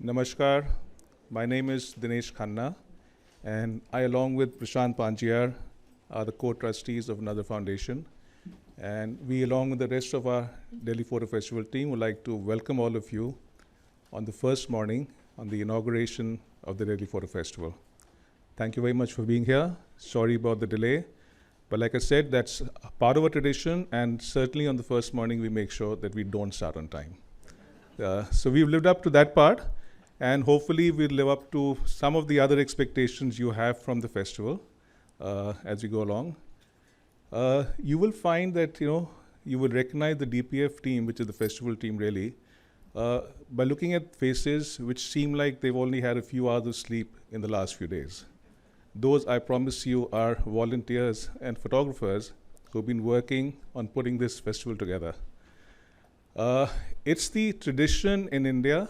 Namaskar. My name is Dinesh Khanna, and I, along with Prashant Panchiyar, are the co-trustees of another foundation. And we, along with the rest of our Delhi Photo Festival team, would like to welcome all of you on the first morning on the inauguration of the Delhi Photo Festival. Thank you very much for being here. Sorry about the delay. But like I said, that's part of our tradition, and certainly on the first morning, we make sure that we don't start on time. So we've lived up to that part, and hopefully we'll live up to some of the other expectations you have from the festival as we go along. You will find that you will recognize the DPF team, which is the festival team really, by looking at faces which seem like they've only had a few hours of sleep in the last few days. Those, I promise you, are volunteers and photographers who've been working on putting this festival together. It's the tradition in India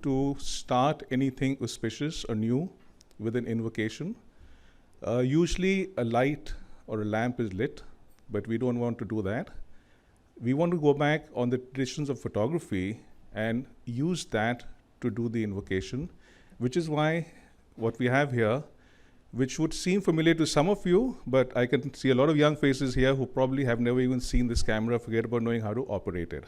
to start anything auspicious or new with an invocation. Usually a light or a lamp is lit, but we don't want to do that. We want to go back on the traditions of photography and use that to do the invocation, which is why what we have here, which would seem familiar to some of you, but I can see a lot of young faces here who probably have never even seen this camera, forget about knowing how to operate it.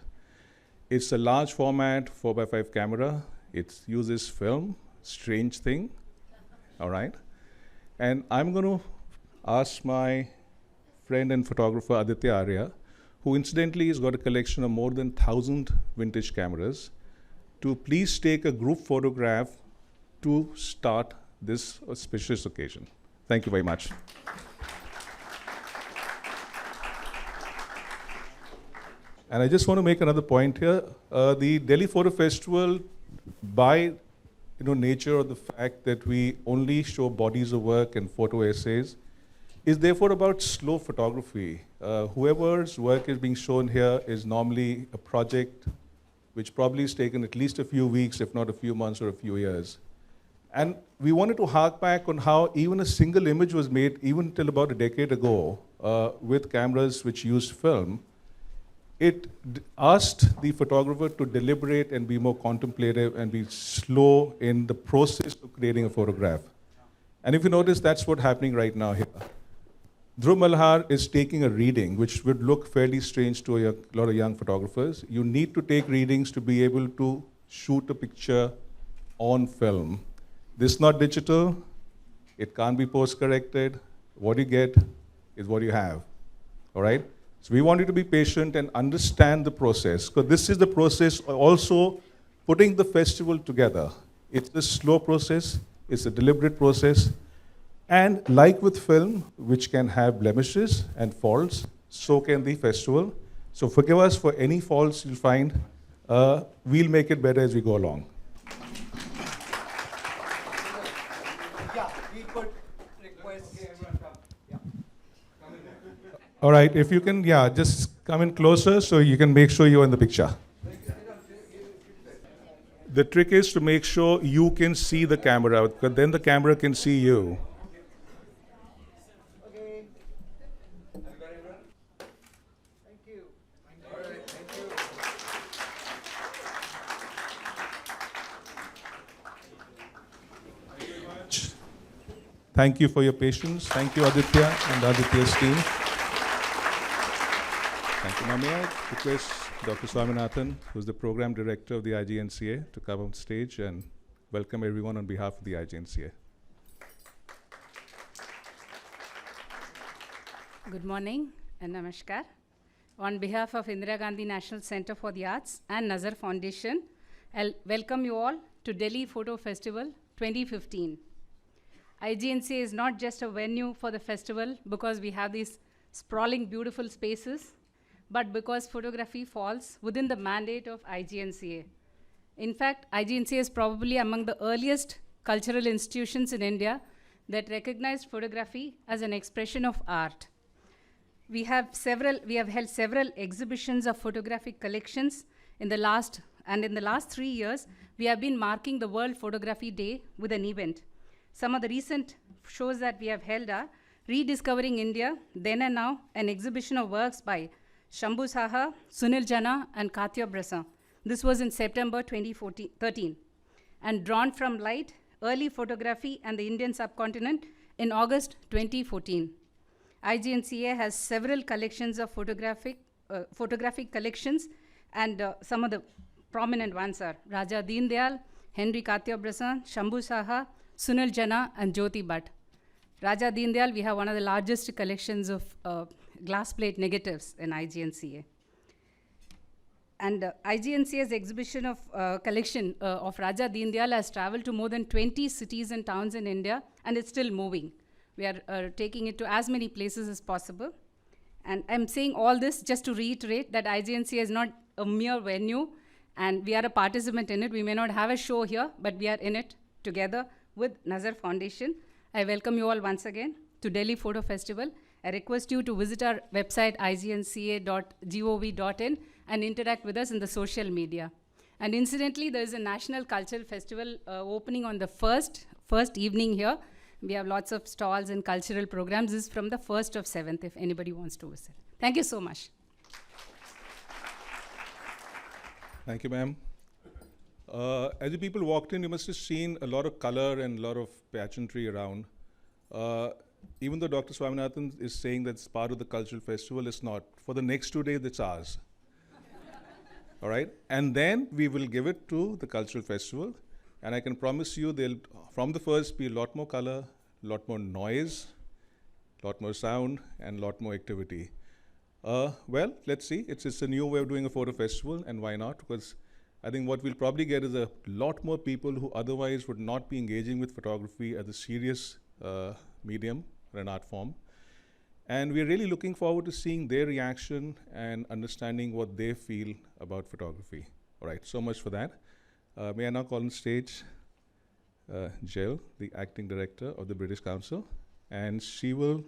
It's a large format 4x5 camera. It uses film, strange thing, all right? And I'm going to ask my friend and photographer Aditya Arya, who incidentally has got a collection of more than 1,000 vintage cameras, to please take a group photograph to start this auspicious occasion. Thank you very much. And I just want to make another point here. The Delhi Photo Festival, by nature of the fact that we only show bodies of work and photo essays, is therefore about slow photography. Whoever's work is being shown here is normally a project which probably has taken at least a few weeks, if not a few months or a few years. And we wanted to hark back on how even a single image was made, even till about a decade ago, with cameras which used film. It asked the photographer to deliberate and be more contemplative and be slow in the process of creating a photograph. And if you notice, that's what's happening right now here. Dhruv Malhar is taking a reading, which would look fairly strange to a lot of young photographers. You need to take readings to be able to shoot a picture on film. This is not digital. It can't be post-corrected. What you get is what you have, all right? So we want you to be patient and understand the process, because this is the process of also putting the festival together. It's a slow process. It's a deliberate process. And like with film, which can have blemishes and faults, so can the festival. So forgive us for any faults you'll find. We'll make it better as we go along. All right, if you can, just come in closer so you can make sure you're in the picture. The trick is to make sure you can see the camera, because then the camera can see you. Okay. Thank you. All right, thank you. Thank you for your patience. Thank you, Aditya and Aditya's team. Thank you. Now, may I request Dr. Swaminathan, who's the program director of the IGNCA, to come on stage and welcome everyone on behalf of the IGNCA. Good morning and namaskar. On behalf of Indira Gandhi National Center for the Arts and Nazar Foundation, I'll welcome you all to Delhi Photo Festival 2015. IGNCA is not just a venue for the festival because we have these sprawling, beautiful spaces, but because photography falls within the mandate of IGNCA. In fact, IGNCA is probably among the earliest cultural institutions in India that recognized photography as an expression of art. We have held several exhibitions of photographic collections in the last 3 years, we have been marking the World Photography Day with an event. Some of the recent shows that we have held are Rediscovering India, Then and Now, an exhibition of works by Shambhu Saha, Sunil Jana, and Katya Brasa. This was in September 2013. and Drawn from Light, Early Photography and the Indian Subcontinent in August 2014. IGNCA has several collections of photographic collections, and some of the prominent ones are Raja Deen Dayal, Henry Katyabrasan, Shambhu Saha, Sunil Jana, and Jyoti Bhatt. Raja Deen Dayal, we have one of the largest collections of glass plate negatives in IGNCA. And IGNCA's exhibition of collection of Raja Deen Dayal has traveled to more than 20 cities and towns in India, and it's still moving. We are taking it to as many places as possible. And I'm saying all this just to reiterate that IGNCA is not a mere venue, and we are a participant in it. We may not have a show here, but we are in it together with Nazar Foundation. I welcome you all once again to Delhi Photo Festival. I request you to visit our website ignca.gov.in and interact with us in the social media. And incidentally, there is a National Cultural Festival opening on the first evening here. We have lots of stalls and cultural programs. This is from the 1st of 7th, if anybody wants to visit. Thank you so much. Thank you, ma'am. As the people walked in, you must have seen a lot of color and a lot of pageantry around. Even though Dr. Swaminathan is saying that's part of the cultural festival, it's not. For the next 2 days, it's ours. All right? And then we will give it to the cultural festival. And I can promise you there'll, from the first, be a lot more color, a lot more noise, a lot more sound, and a lot more activity. Well, let's see. It's a new way of doing a photo festival, and why not? Because I think what we'll probably get is a lot more people who otherwise would not be engaging with photography as a serious medium or an art form. And we're really looking forward to seeing their reaction and understanding what they feel about photography. All right, so much for that. May I now call on stage Jill, the acting director of the British Council. And she will,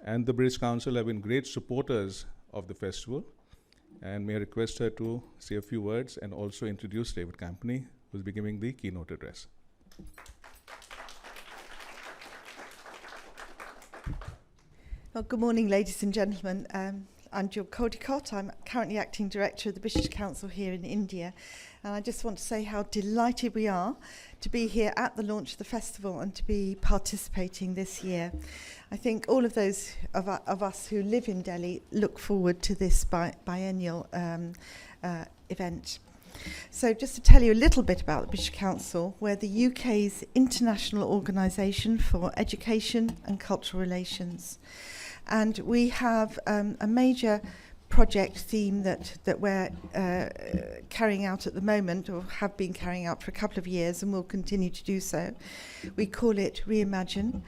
and the British Council have been great supporters of the festival. And may I request her to say a few words and also introduce David Campany, who's be giving the keynote address. Well, good morning, ladies and gentlemen. I'm Jill Caldicott. I'm currently acting director of the British Council here in India. And I just want to say how delighted we are to be here at the launch of the festival and to be participating this year. I think all of those of us who live in Delhi look forward to this biennial event. So just to tell you a little bit about the British Council, we're the UK's international organisation for education and cultural relations. And we have a major project theme that we're carrying out at the moment, or have been carrying out for a couple of years, and will continue to do so. We call it Reimagine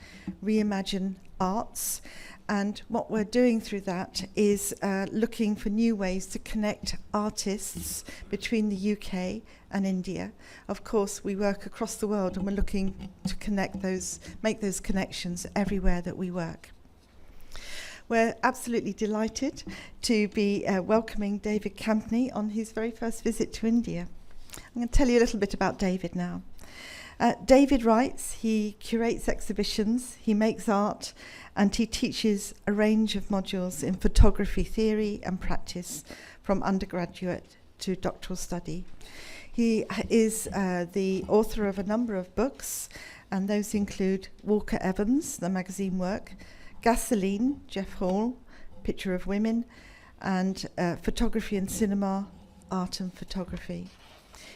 Arts. And what we're doing through that is looking for new ways to connect artists between the UK and India. Of course, we work across the world, and we're looking to make those connections everywhere that we work. We're absolutely delighted to be welcoming David Campany on his very first visit to India. I'm going to tell you a little bit about David now. David writes, he curates exhibitions, he makes art, and he teaches a range of modules in photography theory and practice from undergraduate to doctoral study. He is the author of a number of books, and those include Walker Evans, the magazine work, Gasoline, Jeff Hall, Picture of Women, and Photography and Cinema, Art and Photography.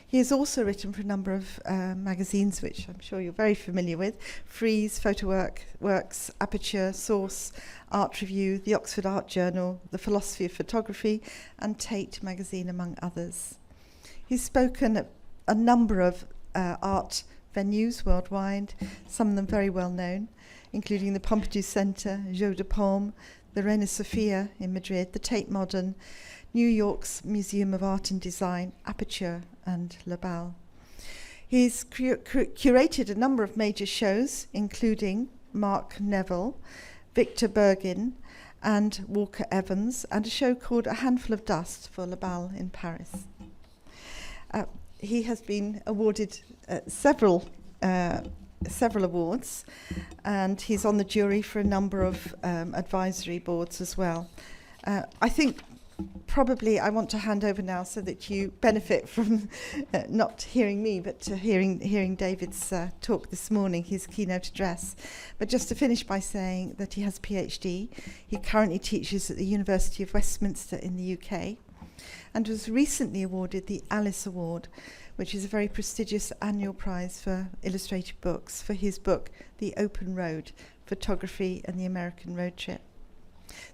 He has also written for a number of magazines, which I'm sure you're very familiar with: Frieze, Photo Works, Aperture, Source, Art Review, the Oxford Art Journal, The Philosophy of Photography, and Tate magazine, among others. He's spoken at a number of art venues worldwide, some of them very well known, including the Pompidou Centre, Jeux de Paume, the Reina Sofia in Madrid, the Tate Modern, New York's Museum of Art and Design, Aperture, and La Balle. He's curated a number of major shows, including Mark Neville, Victor Bergin, and Walker Evans, and a show called A Handful of Dust for La Balle in Paris. He has been awarded several awards, and he's on the jury for a number of advisory boards as well. I think probably I want to hand over now so that you benefit from not hearing me, but to hearing David's talk this morning, his keynote address. But just to finish by saying that he has a PhD. He currently teaches at the University of Westminster in the UK and was recently awarded the Alice Award, which is a very prestigious annual prize for illustrated books, for his book, The Open Road, Photography and the American Road Trip.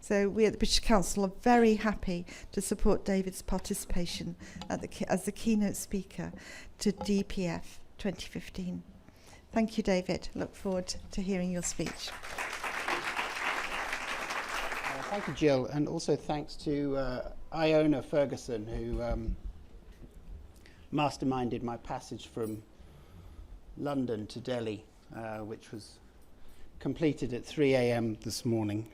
So we at the British Council are very happy to support David's participation at as the keynote speaker to DPF 2015. Thank you, David. Look forward to hearing your speech. Thank you, Jill, and also thanks to Iona Ferguson, who masterminded my passage from London to Delhi, which was completed at 3 a.m. this morning.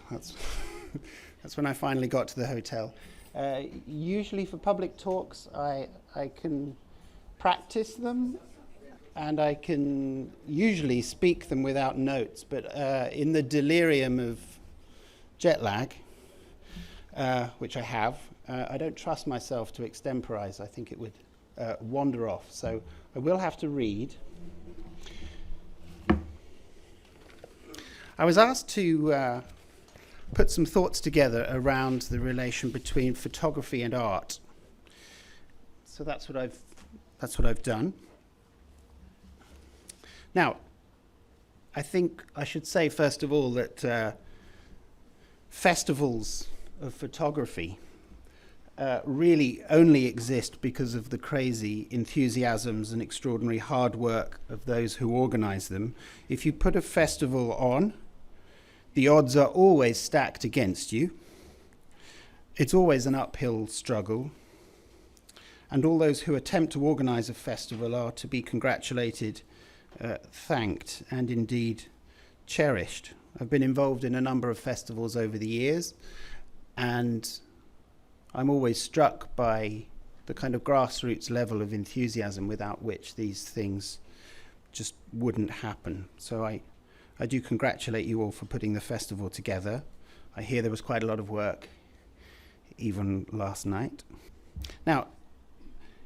That's when I finally got to the hotel. Usually for public talks, I can practice them, and I can usually speak them without notes, but in the delirium of jet lag, which I have, I don't trust myself to extemporize. I think it would wander off. So I will have to read. I was asked to put some thoughts together around the relation between photography and art. So that's what I've done. Now, I think I should say first of all that festivals of photography really only exist because of the crazy enthusiasms and extraordinary hard work of those who organize them. If you put a festival on, the odds are always stacked against you. It's always an uphill struggle. And all those who attempt to organize a festival are to be congratulated, thanked, and indeed cherished. I've been involved in a number of festivals over the years, and I'm always struck by the kind of grassroots level of enthusiasm without which these things just wouldn't happen. So I do congratulate you all for putting the festival together. I hear there was quite a lot of work, even last night. Now,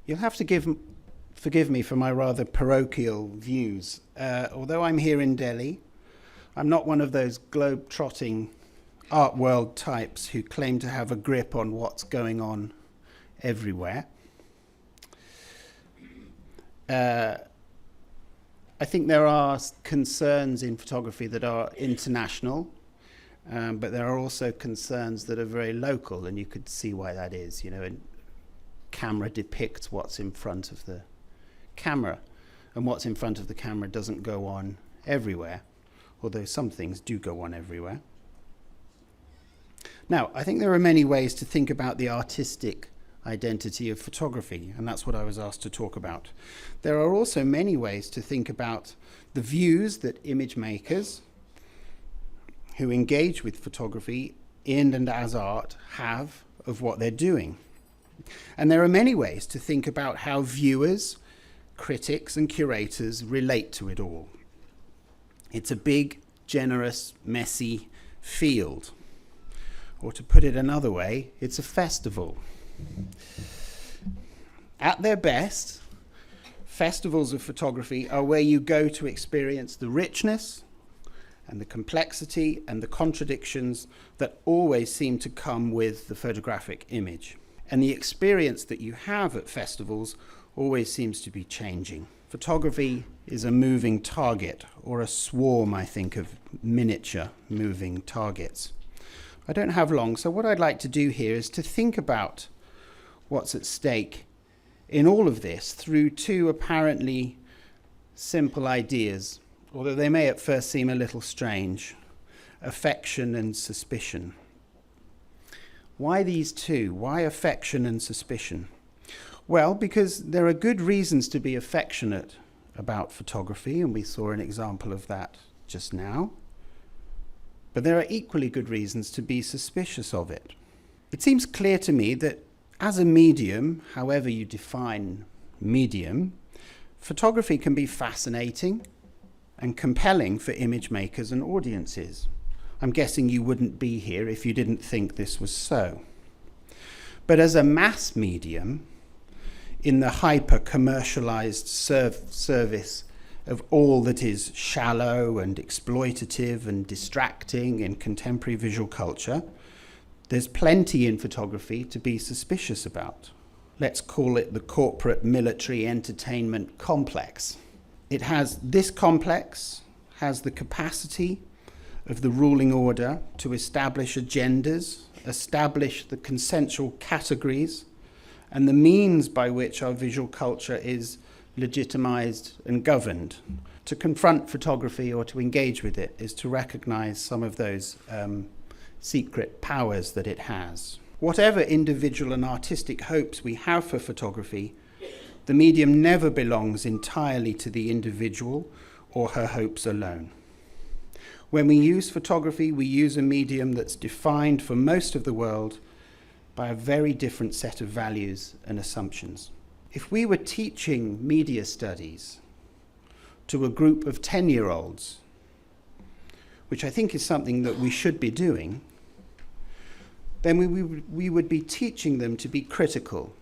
you'll have to forgive me for my rather parochial views. Although I'm here in Delhi, I'm not one of those globe-trotting art world types who claim to have a grip on what's going on everywhere. I think there are concerns in photography that are international, but there are also concerns that are very local, and you could see why that is. You know, a camera depicts what's in front of the camera, and what's in front of the camera doesn't go on everywhere, although some things do go on everywhere. Now, I think there are many ways to think about the artistic identity of photography, and that's what I was asked to talk about. There are also many ways to think about the views that image makers who engage with photography in and as art have of what they're doing. And there are many ways to think about how viewers, critics, and curators relate to it all. It's a big, generous, messy field. Or to put it another way, it's a festival. At their best, festivals of photography are where you go to experience the richness and the complexity and the contradictions that always seem to come with the photographic image. And the experience that you have at festivals always seems to be changing. Photography is a moving target, or a swarm, I think, of miniature moving targets. I don't have long, so what I'd like to do here is to think about what's at stake in all of this through two apparently simple ideas, although they may at first seem a little strange: affection and suspicion. Why these two? Why affection and suspicion? Well, because there are good reasons to be affectionate about photography, and we saw an example of that just now. But there are equally good reasons to be suspicious of it. It seems clear to me that as a medium, however you define medium, photography can be fascinating and compelling for image makers and audiences. I'm guessing you wouldn't be here if you didn't think this was so. But as a mass medium, in the hyper-commercialized service of all that is shallow and exploitative and distracting in contemporary visual culture, there's plenty in photography to be suspicious about. Let's call it the corporate military entertainment complex. This complex has the capacity of the ruling order to establish agendas, establish the consensual categories, and the means by which our visual culture is legitimized and governed. To confront photography or to engage with it is to recognize some of those secret powers that it has. Whatever individual and artistic hopes we have for photography, the medium never belongs entirely to the individual or her hopes alone. When we use photography, we use a medium that's defined for most of the world by a very different set of values and assumptions. If we were teaching media studies to a group of 10-year-olds, which I think is something that we should be doing, then we would be teaching them to be critical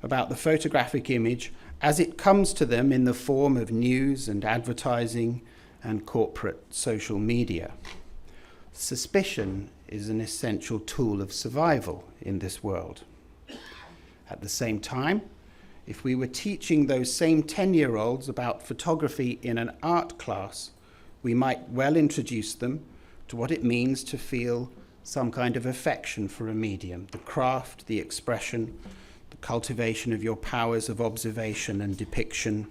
about the photographic image as it comes to them in the form of news and advertising and corporate social media. Suspicion is an essential tool of survival in this world. At the same time, if we were teaching those same 10-year-olds about photography in an art class, we might well introduce them to what it means to feel some kind of affection for a medium, the craft, the expression, the cultivation of your powers of observation and depiction,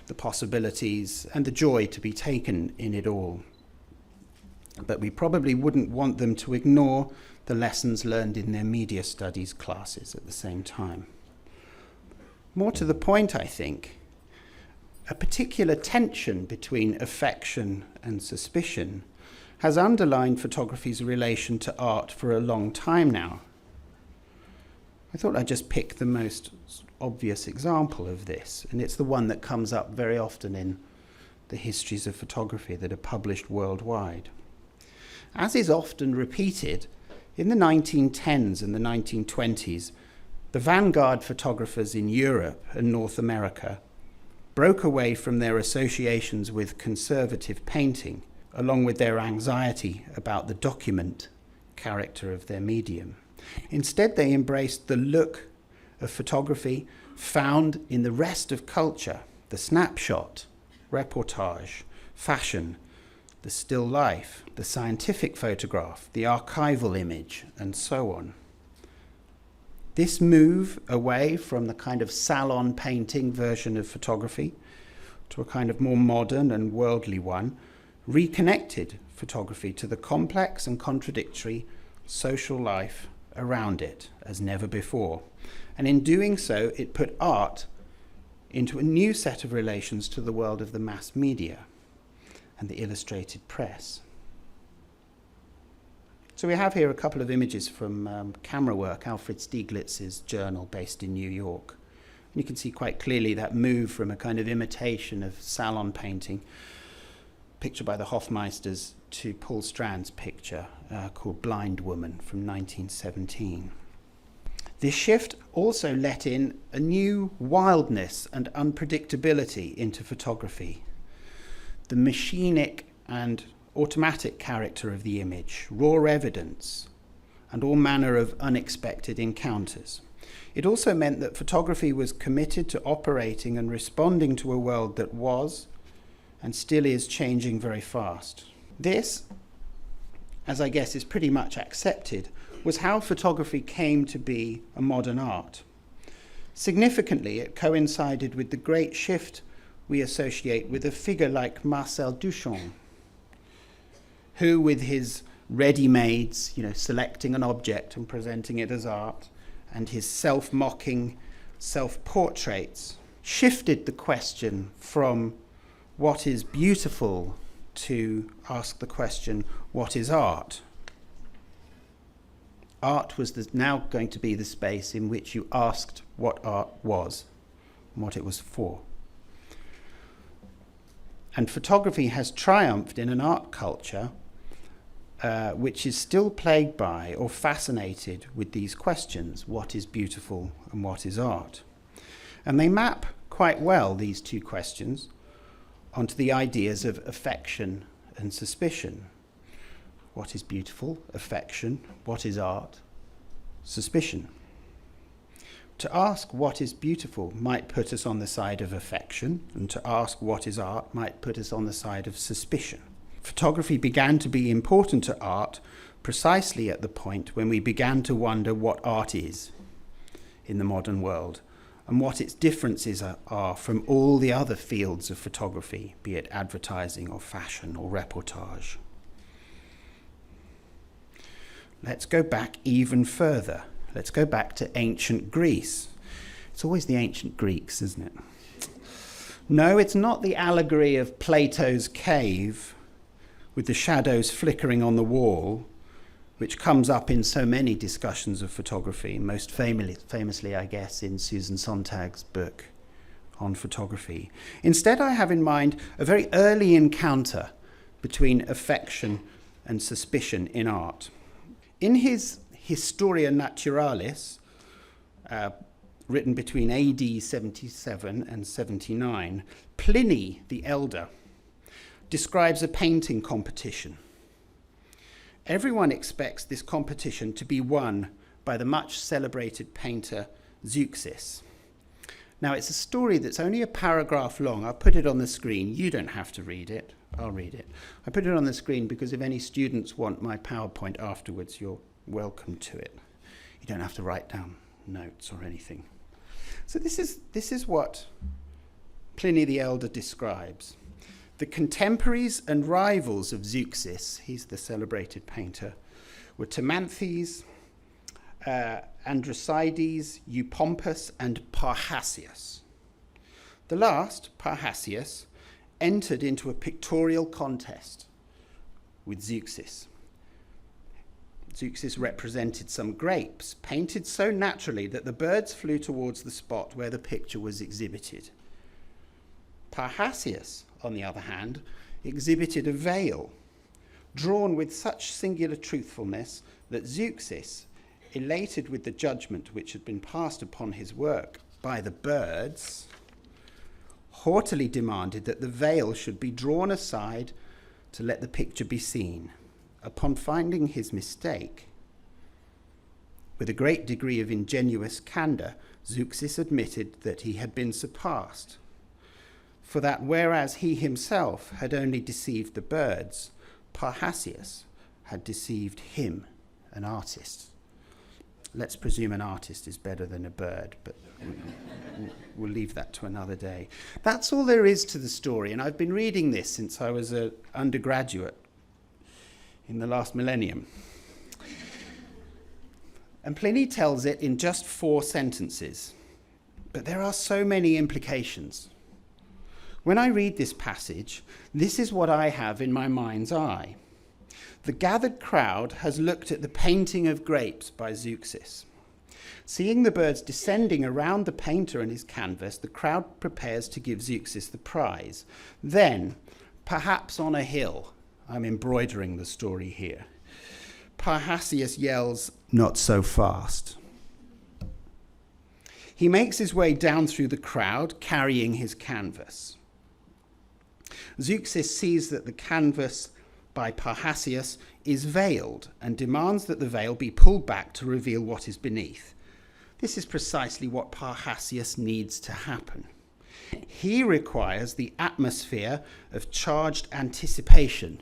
the possibilities, and the joy to be taken in it all. But we probably wouldn't want them to ignore the lessons learned in their media studies classes at the same time. More to the point, I think, a particular tension between affection and suspicion has underlined photography's relation to art for a long time now. I thought I'd just pick the most obvious example of this, and it's the one that comes up very often in the histories of photography that are published worldwide. As is often repeated, in the 1910s and the 1920s, the vanguard photographers in Europe and North America broke away from their associations with conservative painting, along with their anxiety about the document character of their medium. Instead, they embraced the look of photography found in the rest of culture, the snapshot, reportage, fashion, the still life, the scientific photograph, the archival image, and so on. This move away from the kind of salon painting version of photography to a kind of more modern and worldly one reconnected photography to the complex and contradictory social life around it as never before. And in doing so, it put art into a new set of relations to the world of the mass media and the illustrated press. So we have here a couple of images from camera work, Alfred Stieglitz's journal based in New York. And you can see quite clearly that move from a kind of imitation of salon painting, picture by the Hofmeisters, to Paul Strand's picture called Blind Woman from 1917. This shift also let in a new wildness and unpredictability into photography. The machinic and automatic character of the image, raw evidence, and all manner of unexpected encounters. It also meant that photography was committed to operating and responding to a world that was and still is changing very fast. This, as I guess is pretty much accepted, was how photography came to be a modern art. Significantly, it coincided with the great shift we associate with a figure like Marcel Duchamp, who with his ready-mades, selecting an object and presenting it as art, and his self-mocking self-portraits, shifted the question from what is beautiful to ask the question, what is art? Art was now going to be the space in which you asked what art was and what it was for. And photography has triumphed in an art culture which is still plagued by or fascinated with these questions: what is beautiful and what is art? And they map quite well, these two questions, onto the ideas of affection and suspicion. What is beautiful? Affection. What is art? Suspicion. To ask what is beautiful might put us on the side of affection, and to ask what is art might put us on the side of suspicion. Photography began to be important to art precisely at the point when we began to wonder what art is in the modern world, and what its differences are from all the other fields of photography, be it advertising or fashion or reportage. Let's go back even further. Let's go back to ancient Greece. It's always the ancient Greeks, isn't it? No, it's not the allegory of Plato's cave with the shadows flickering on the wall, which comes up in so many discussions of photography, most famously, I guess, in Susan Sontag's book on photography. Instead, I have in mind a very early encounter between affection and suspicion in art. In his Historia Naturalis, written between AD 77 and 79, Pliny the Elder describes a painting competition. Everyone expects this competition to be won by the much celebrated painter Zeuxis. Now, it's a story that's only a paragraph long. I'll put it on the screen. You don't have to read it. I'll read it. I put it on the screen because if any students want my PowerPoint afterwards, you're welcome to it. You don't have to write down notes or anything. So this is what Pliny the Elder describes. The contemporaries and rivals of Zeuxis, he's the celebrated painter, were Timanthes, Androcydes, Eupompus, and Parrhasius. The last, Parrhasius, entered into a pictorial contest with Zeuxis. Zeuxis represented some grapes, painted so naturally that the birds flew towards the spot where the picture was exhibited. Parrhasius, on the other hand, exhibited a veil, drawn with such singular truthfulness that Zeuxis, elated with the judgment which had been passed upon his work by the birds, haughtily demanded that the veil should be drawn aside to let the picture be seen. Upon finding his mistake, with a great degree of ingenuous candour, Zeuxis admitted that he had been surpassed, for that whereas he himself had only deceived the birds, Parrhasius had deceived him, an artist. Let's presume an artist is better than a bird, but we'll leave that to another day. That's all there is to the story, and I've been reading this since I was an undergraduate in the last millennium. And Pliny tells it in just 4 sentences, but there are so many implications. When I read this passage, this is what I have in my mind's eye. The gathered crowd has looked at the painting of grapes by Zeuxis. Seeing the birds descending around the painter and his canvas, the crowd prepares to give Zeuxis the prize. Then, perhaps on a hill, I'm embroidering the story here, Parrhasius yells, "Not so fast." He makes his way down through the crowd, carrying his canvas. Zeuxis sees that the canvas by Parrhasius is veiled and demands that the veil be pulled back to reveal what is beneath. This is precisely what Parrhasius needs to happen. He requires the atmosphere of charged anticipation,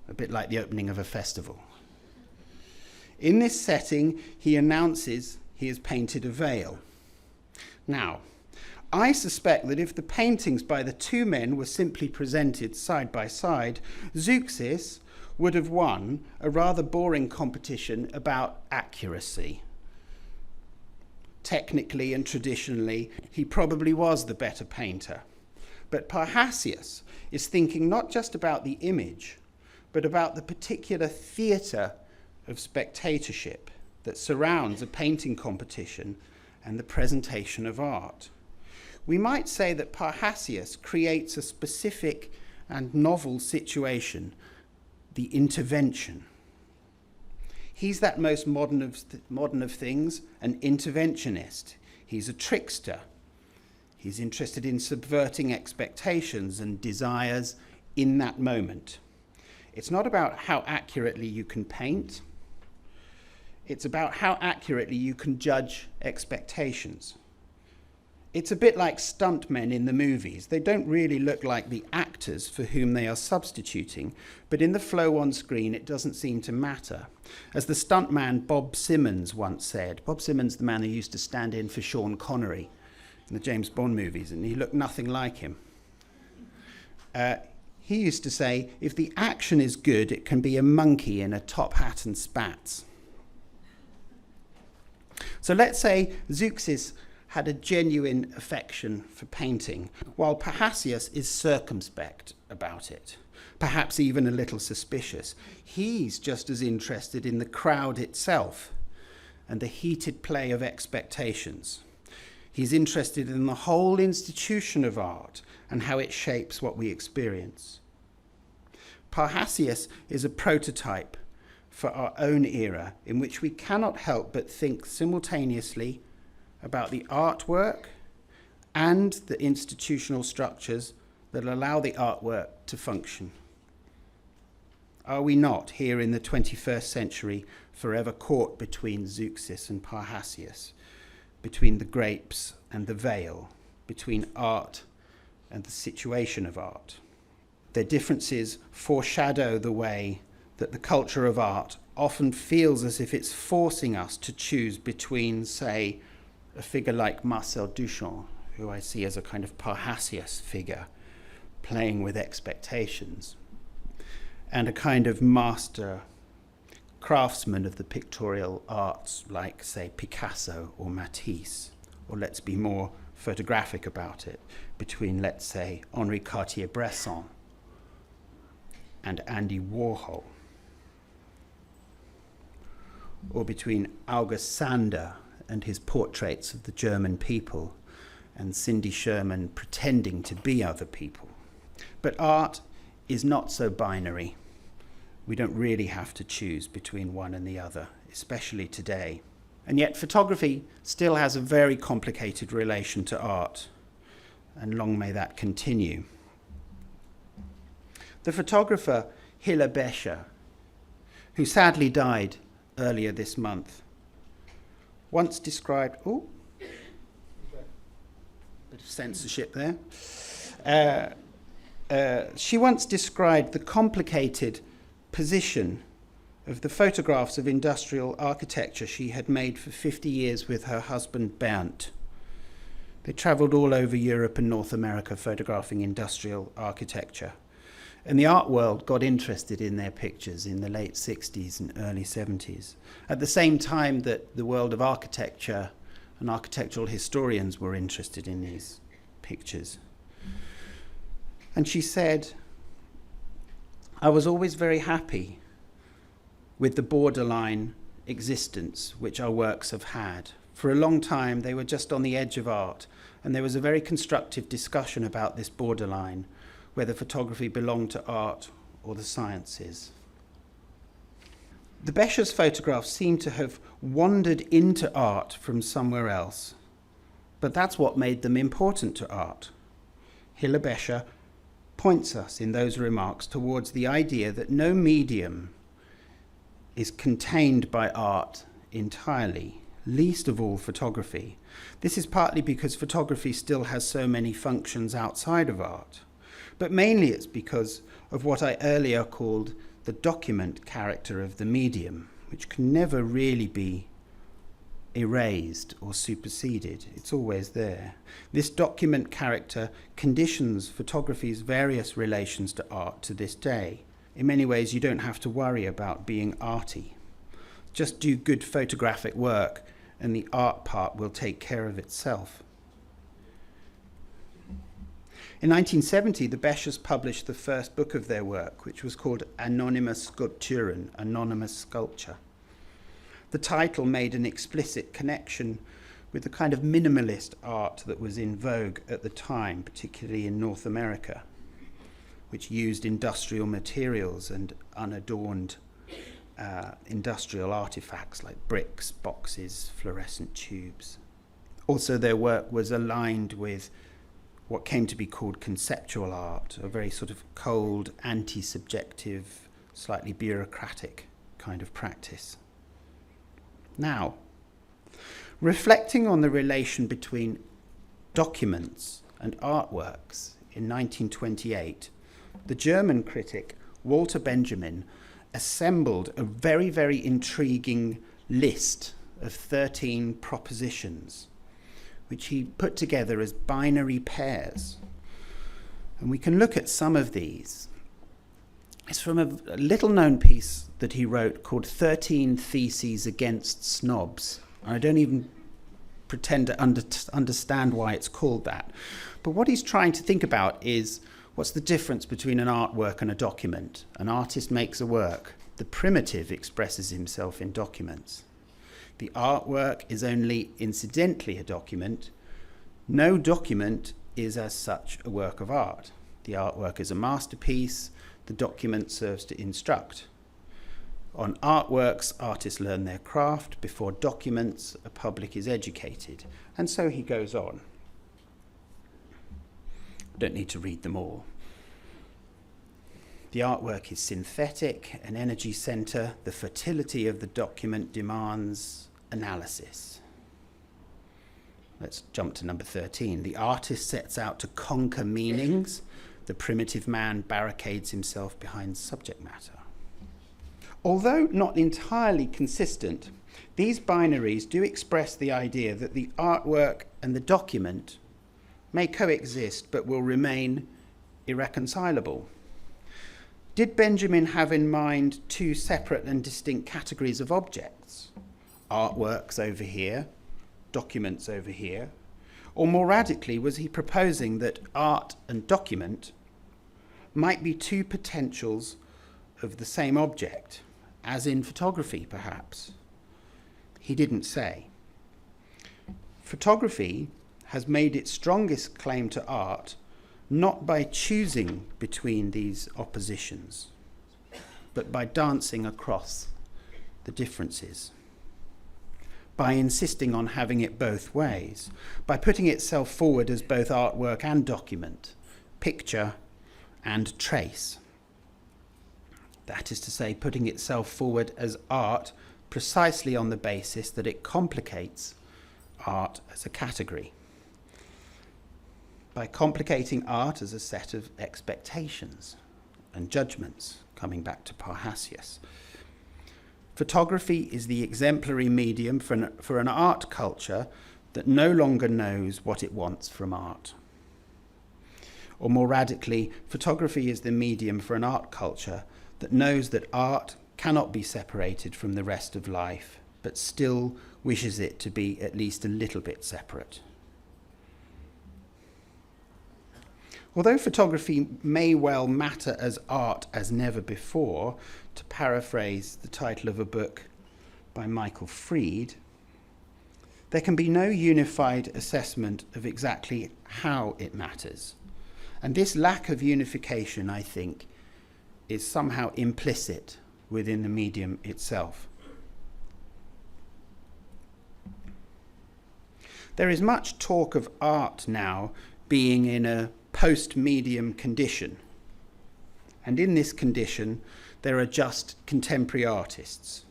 a bit like the opening of a festival. In this setting, he announces he has painted a veil. Now, I suspect that if the paintings by the 2 men were simply presented side by side, Zeuxis would have won a rather boring competition about accuracy. Technically and traditionally, he probably was the better painter. But Parrhasius is thinking not just about the image, but about the particular theatre of spectatorship that surrounds a painting competition and the presentation of art. We might say that Parrhasius creates a specific and novel situation, the intervention. He's that most modern of things, an interventionist. He's a trickster. He's interested in subverting expectations and desires in that moment. It's not about how accurately you can paint. It's about how accurately you can judge expectations. It's a bit like stuntmen in the movies. They don't really look like the actors for whom they are substituting, but in the flow on screen, it doesn't seem to matter. As the stuntman Bob Simmons once said, Bob Simmons, the man who used to stand in for Sean Connery in the James Bond movies, and he looked nothing like him. He used to say, if the action is good, it can be a monkey in a top hat and spats. So let's say Zeuxis had a genuine affection for painting, while Parrhasius is circumspect about it, perhaps even a little suspicious. He's just as interested in the crowd itself and the heated play of expectations. He's interested in the whole institution of art and how it shapes what we experience. Parrhasius is a prototype for our own era in which we cannot help but think simultaneously about the artwork and the institutional structures that allow the artwork to function. Are we not, here in the 21st century, forever caught between Zeuxis and Parrhasius, between the grapes and the veil, between art and the situation of art? Their differences foreshadow the way that the culture of art often feels as if it's forcing us to choose between, say, a figure like Marcel Duchamp, who I see as a kind of Parrhasius figure, playing with expectations, and a kind of master craftsman of the pictorial arts like, say, Picasso or Matisse, or let's be more photographic about it, between, let's say, Henri Cartier-Bresson and Andy Warhol, or between August Sander and his portraits of the German people, and Cindy Sherman pretending to be other people. But art is not so binary. We don't really have to choose between one and the other, especially today. And yet photography still has a very complicated relation to art, and long may that continue. The photographer Hilla Becher, who sadly died earlier this month, once described, bit of censorship there. She once described the complicated position of the photographs of industrial architecture she had made for 50 years with her husband Bernd. They travelled all over Europe and North America photographing industrial architecture. And the art world got interested in their pictures in the late 60s and early 70s, at the same time that the world of architecture and architectural historians were interested in these pictures. And she said, I was always very happy with the borderline existence which our works have had. For a long time, they were just on the edge of art, and there was a very constructive discussion about this borderline, whether photography belonged to art or the sciences. The Becher's photographs seem to have wandered into art from somewhere else, but that's what made them important to art. Hilla Becher points us in those remarks towards the idea that no medium is contained by art entirely, least of all photography. This is partly because photography still has so many functions outside of art, but mainly it's because of what I earlier called the document character of the medium, which can never really be erased or superseded. It's always there. This document character conditions photography's various relations to art to this day. In many ways, you don't have to worry about being arty. Just do good photographic work and the art part will take care of itself. In 1970, the Bechers published the first book of their work, which was called Anonyme Sculpturen, Anonymous Sculpture. The title made an explicit connection with the kind of minimalist art that was in vogue at the time, particularly in North America. which used industrial materials and unadorned industrial artifacts like bricks, boxes, fluorescent tubes. Also, their work was aligned with what came to be called conceptual art, a very sort of cold, anti-subjective, slightly bureaucratic kind of practice. Now, reflecting on the relation between documents and artworks in 1928, the German critic Walter Benjamin assembled a very, very intriguing list of 13 propositions, which he put together as binary pairs. And we can look at some of these. It's from a little-known piece that he wrote called 13 Theses Against Snobs. I don't even pretend to understand why it's called that. But what he's trying to think about is, what's the difference between an artwork and a document? An artist makes a work. The primitive expresses himself in documents. The artwork is only incidentally a document. No document is as such a work of art. The artwork is a masterpiece. The document serves to instruct. On artworks, artists learn their craft. Before documents, a public is educated. And so he goes on. I don't need to read them all. The artwork is synthetic, an energy center. The fertility of the document demands analysis. Let's jump to number 13. The artist sets out to conquer meanings. The primitive man barricades himself behind subject matter. Although not entirely consistent, these binaries do express the idea that the artwork and the document may coexist but will remain irreconcilable. Did Benjamin have in mind two separate and distinct categories of objects? Artworks over here, documents over here? Or more radically, was he proposing that art and document might be two potentials of the same object, as in photography, perhaps? He didn't say. Photography has made its strongest claim to art not by choosing between these oppositions, but by dancing across the differences, by insisting on having it both ways, by putting itself forward as both artwork and document, picture and trace. That is to say, putting itself forward as art precisely on the basis that it complicates art as a category, by complicating art as a set of expectations and judgments, coming back to Parrhasius. Photography is the exemplary medium for an art culture that no longer knows what it wants from art. Or more radically, photography is the medium for an art culture that knows that art cannot be separated from the rest of life, but still wishes it to be at least a little bit separate. Although photography may well matter as art as never before, to paraphrase the title of a book by Michael Fried, there can be no unified assessment of exactly how it matters. And this lack of unification, I think, is somehow implicit within the medium itself. There is much talk of art now being in a post-medium condition. And in this condition, there are just contemporary artists.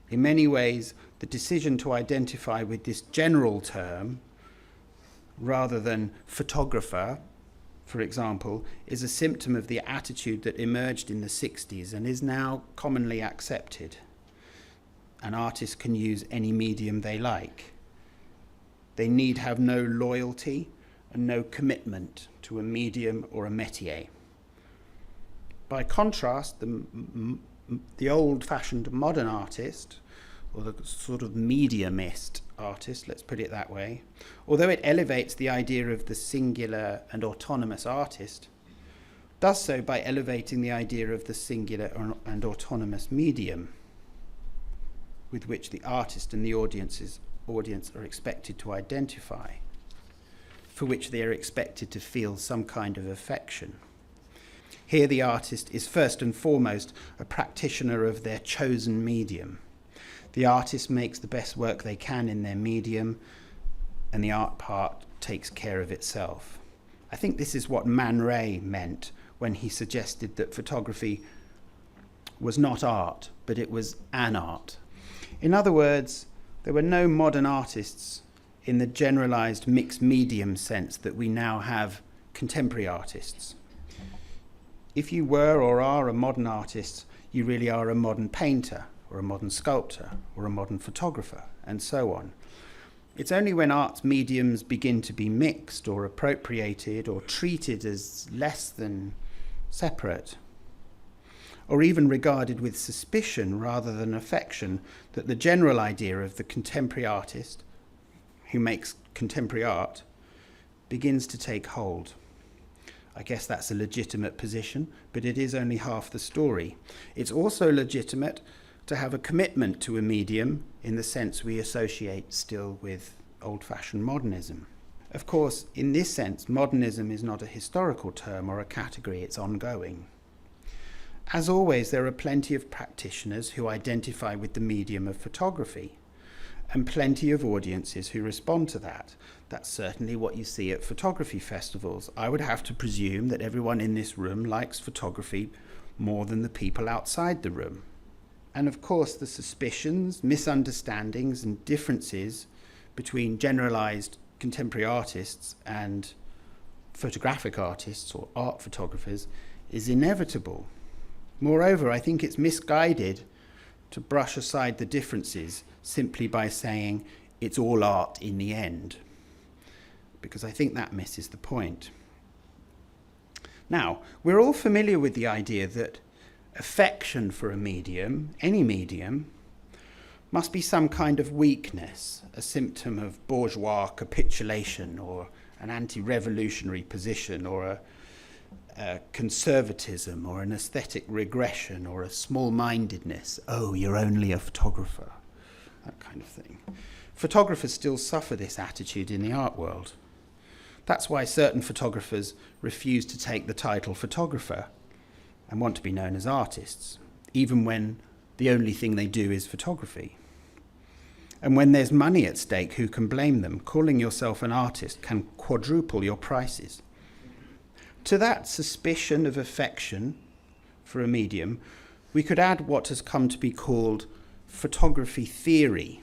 In many ways, the decision to identify with this general term, rather than photographer, for example, is a symptom of the attitude that emerged in the 60s and is now commonly accepted. An artist can use any medium they like. They need have no loyalty and no commitment to a medium or a métier. By contrast, the old-fashioned modern artist, or the sort of mediumist artist, let's put it that way, although it elevates the idea of the singular and autonomous artist, does so by elevating the idea of the singular and autonomous medium with which the artist and the audience are expected to identify, for which they are expected to feel some kind of affection. Here the artist is first and foremost a practitioner of their chosen medium. The artist makes the best work they can in their medium, and the art part takes care of itself. I think this is what Man Ray meant when he suggested that photography was not art, but it was an art. In other words, there were no modern artists in the generalized mixed medium sense that we now have contemporary artists. If you were or are a modern artist, you really are a modern painter, or a modern sculptor, or a modern photographer, and so on. It's only when art's mediums begin to be mixed or appropriated or treated as less than separate, or even regarded with suspicion rather than affection, that the general idea of the contemporary artist who makes contemporary art begins to take hold. I guess that's a legitimate position, but it is only half the story. It's also legitimate to have a commitment to a medium in the sense we associate still with old-fashioned modernism. Of course, in this sense, modernism is not a historical term or a category, it's ongoing. As always, there are plenty of practitioners who identify with the medium of photography, and plenty of audiences who respond to that. That's certainly what you see at photography festivals. I would have to presume that everyone in this room likes photography more than the people outside the room. And of course, the suspicions, misunderstandings, and differences between generalized contemporary artists and photographic artists or art photographers is inevitable. Moreover, I think it's misguided to brush aside the differences simply by saying it's all art in the end, because I think that misses the point. Now, we're all familiar with the idea that affection for a medium, any medium, must be some kind of weakness, a symptom of bourgeois capitulation or an anti-revolutionary position or a conservatism or an aesthetic regression or a small-mindedness. Oh, you're only a photographer, that kind of thing. Photographers still suffer this attitude in the art world. That's why certain photographers refuse to take the title photographer and want to be known as artists, even when the only thing they do is photography. And when there's money at stake, who can blame them? Calling yourself an artist can quadruple your prices. To that suspicion of affection for a medium, we could add what has come to be called photography theory.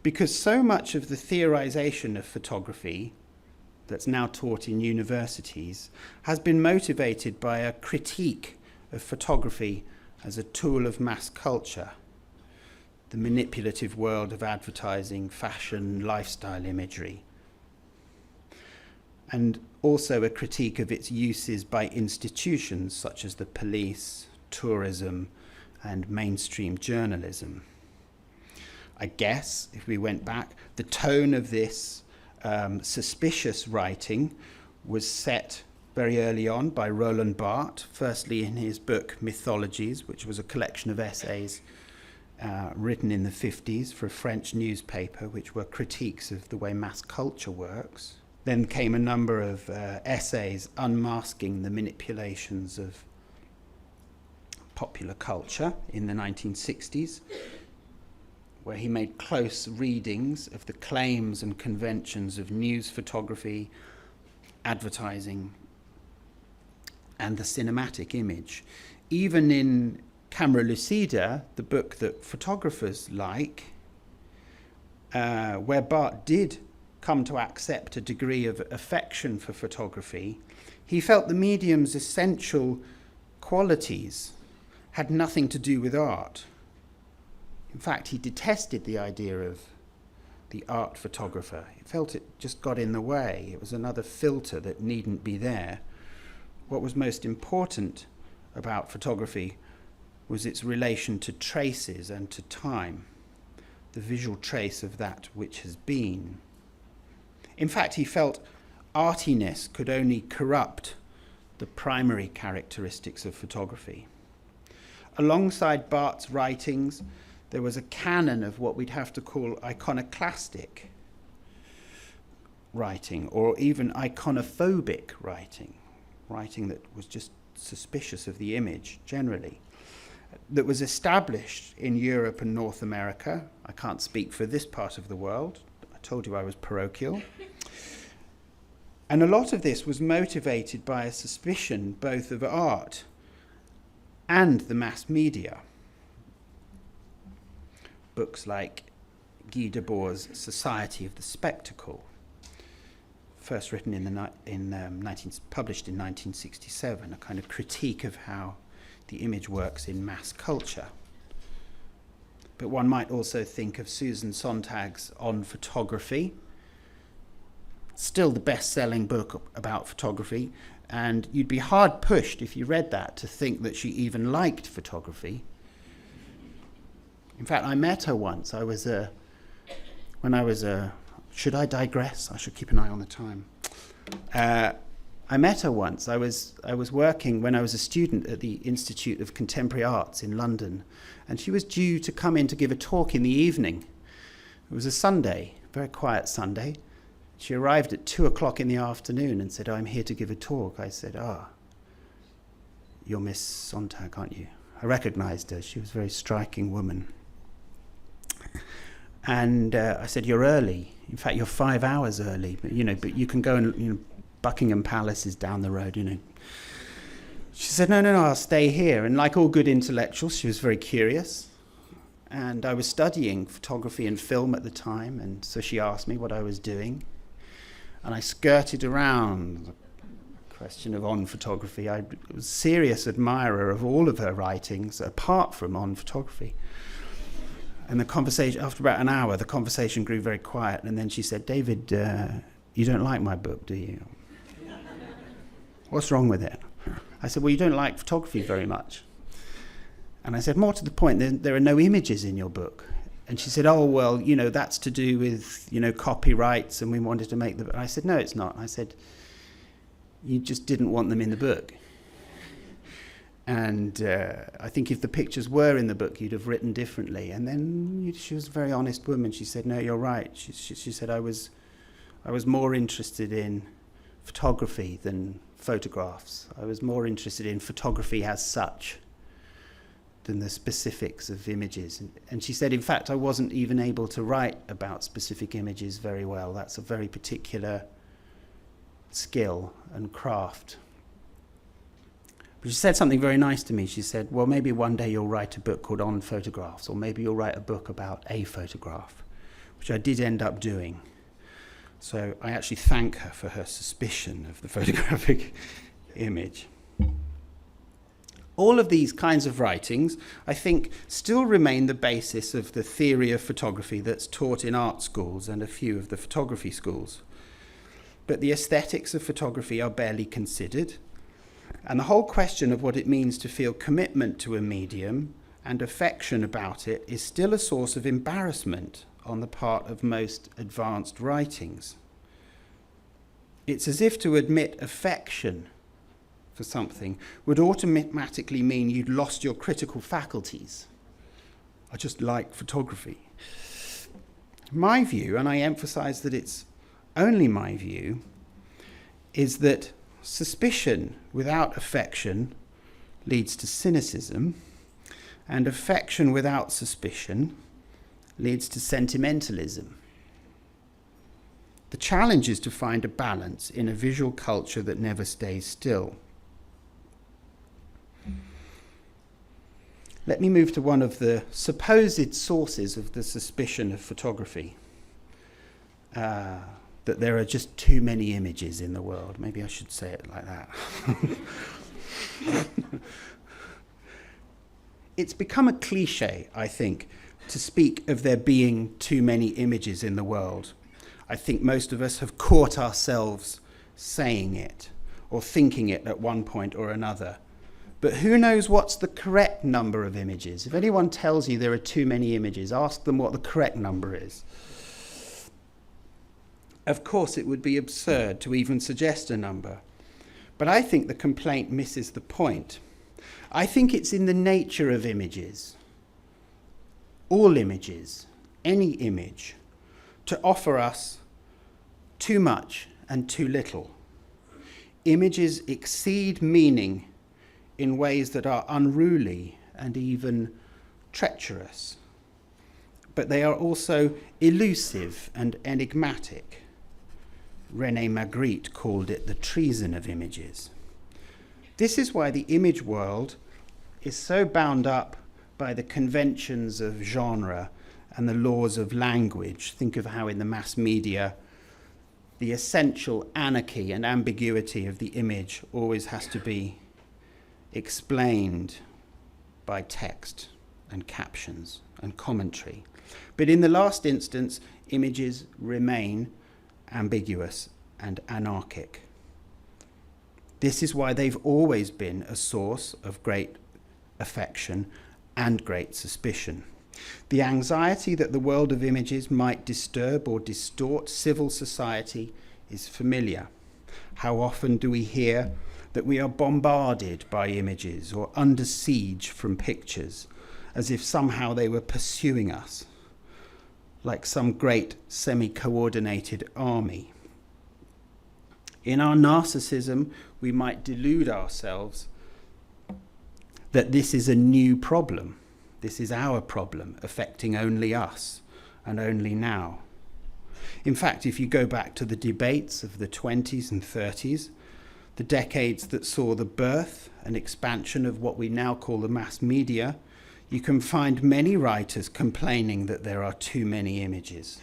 Because so much of the theorization of photography that's now taught in universities has been motivated by a critique of photography as a tool of mass culture, the manipulative world of advertising, fashion, lifestyle imagery, and also a critique of its uses by institutions such as the police, tourism, and mainstream journalism. I guess, if we went back, the tone of this suspicious writing was set very early on by Roland Barthes, firstly in his book Mythologies, which was a collection of essays written in the 50s for a French newspaper, which were critiques of the way mass culture works. Then came a number of essays unmasking the manipulations of popular culture in the 1960s, where he made close readings of the claims and conventions of news photography, advertising, and the cinematic image. Even in Camera Lucida, the book that photographers like, where Barthes did come to accept a degree of affection for photography, he felt the medium's essential qualities had nothing to do with art. In fact, he detested the idea of the art photographer. He felt it just got in the way. It was another filter that needn't be there. What was most important about photography was its relation to traces and to time, the visual trace of that which has been. In fact, he felt artiness could only corrupt the primary characteristics of photography. Alongside Barthes' writings, there was a canon of what we'd have to call iconoclastic writing, or even iconophobic writing, writing that was just suspicious of the image generally, that was established in Europe and North America. I can't speak for this part of the world. I told you I was parochial. And a lot of this was motivated by a suspicion both of art and the mass media. Books like Guy Debord's Society of the Spectacle, first written published in 1967, a kind of critique of how the image works in mass culture. But one might also think of Susan Sontag's On Photography, still the best-selling book about photography, and you'd be hard-pushed if you read that to think that she even liked photography. In fact, I met her once. Should I digress? I should keep an eye on the time. I met her once. I was working when I was a student at the Institute of Contemporary Arts in London, and she was due to come in to give a talk in the evening. It was a Sunday, very quiet Sunday. She arrived at 2:00 in the afternoon and said, "I'm here to give a talk." I said, "You're Miss Sontag, aren't you?" I recognized her. She was a very striking woman. And I said, "You're early. In fact, you're 5 hours early. But you can go and, Buckingham Palace is down the road, She said, no, I'll stay here. And like all good intellectuals, she was very curious. And I was studying photography and film at the time, and so she asked me what I was doing. And I skirted around the question of On Photography. I was a serious admirer of all of her writings, apart from On Photography. And the conversation, after about an hour, the conversation grew very quiet. And then she said, "David, you don't like my book, do you?" "What's wrong with it?" I said, "Well, you don't like photography very much." And I said, "More to the point, there are no images in your book." And she said, "Oh, well, that's to do with, copyrights, and we wanted to make the..." I said, "No, it's not." I said, "You just didn't want them in the book. And I think if the pictures were in the book, you'd have written differently." And then she was a very honest woman. She said, "No, you're right." She said, I was more interested in photography than photographs. I was more interested in photography as such than the specifics of images. And she said, in fact, I wasn't even able to write about specific images very well. That's a very particular skill and craft. But she said something very nice to me. She said, "Well, maybe one day you'll write a book called On Photographs, or maybe you'll write a book about a photograph," which I did end up doing. So I actually thank her for her suspicion of the photographic image. All of these kinds of writings, I think, still remain the basis of the theory of photography that's taught in art schools and a few of the photography schools. But the aesthetics of photography are barely considered. And the whole question of what it means to feel commitment to a medium and affection about it is still a source of embarrassment on the part of most advanced writings. It's as if to admit affection for something would automatically mean you'd lost your critical faculties. "I just like photography." My view, and I emphasize that it's only my view, is that suspicion without affection leads to cynicism, and affection without suspicion leads to sentimentalism. The challenge is to find a balance in a visual culture that never stays still. Let me move to one of the supposed sources of the suspicion of photography. That there are just too many images in the world. Maybe I should say it like that. It's become a cliche, I think, to speak of there being too many images in the world. I think most of us have caught ourselves saying it or thinking it at one point or another. But who knows what's the correct number of images? If anyone tells you there are too many images, ask them what the correct number is. Of course, it would be absurd to even suggest a number, but I think the complaint misses the point. I think it's in the nature of images, all images, any image, to offer us too much and too little. images exceed meaning in ways that are unruly and even treacherous. But they are also elusive and enigmatic. René Magritte called it the treason of images. This is why the image world is so bound up by the conventions of genre and the laws of language. Think of how in the mass media, the essential anarchy and ambiguity of the image always has to be explained by text and captions and commentary. But in the last instance, images remain ambiguous and anarchic. This is why they've always been a source of great affection and great suspicion. The anxiety that the world of images might disturb or distort civil society is familiar. How often do we hear that we are bombarded by images or under siege from pictures, as if somehow they were pursuing us, like some great semi-coordinated army? In our narcissism, we might delude ourselves that this is a new problem. This is our problem, affecting only us and only now. In fact, if you go back to the debates of the 20s and 30s, the decades that saw the birth and expansion of what we now call the mass media, you can find many writers complaining that there are too many images.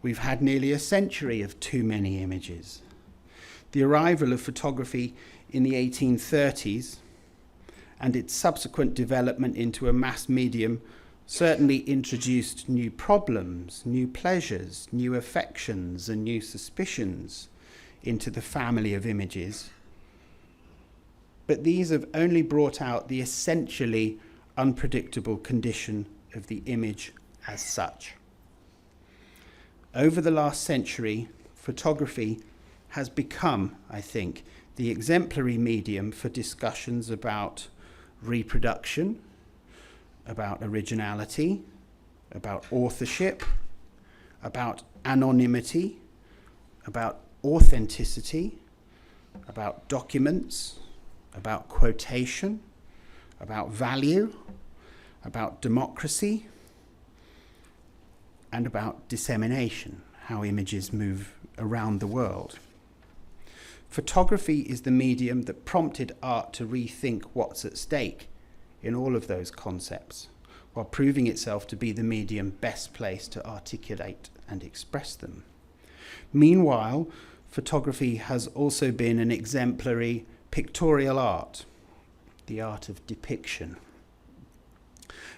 We've had nearly a century of too many images. The arrival of photography in the 1830s and its subsequent development into a mass medium certainly introduced new problems, new pleasures, new affections, and new suspicions into the family of images. But these have only brought out the essentially unpredictable condition of the image as such. Over the last century, photography has become, I think, the exemplary medium for discussions about reproduction, about originality, about authorship, about anonymity, about authenticity, about documents, about quotation, about value, about democracy, and about dissemination, how images move around the world. Photography is the medium that prompted art to rethink what's at stake in all of those concepts, while proving itself to be the medium best placed to articulate and express them. Meanwhile, photography has also been an exemplary pictorial art, the art of depiction.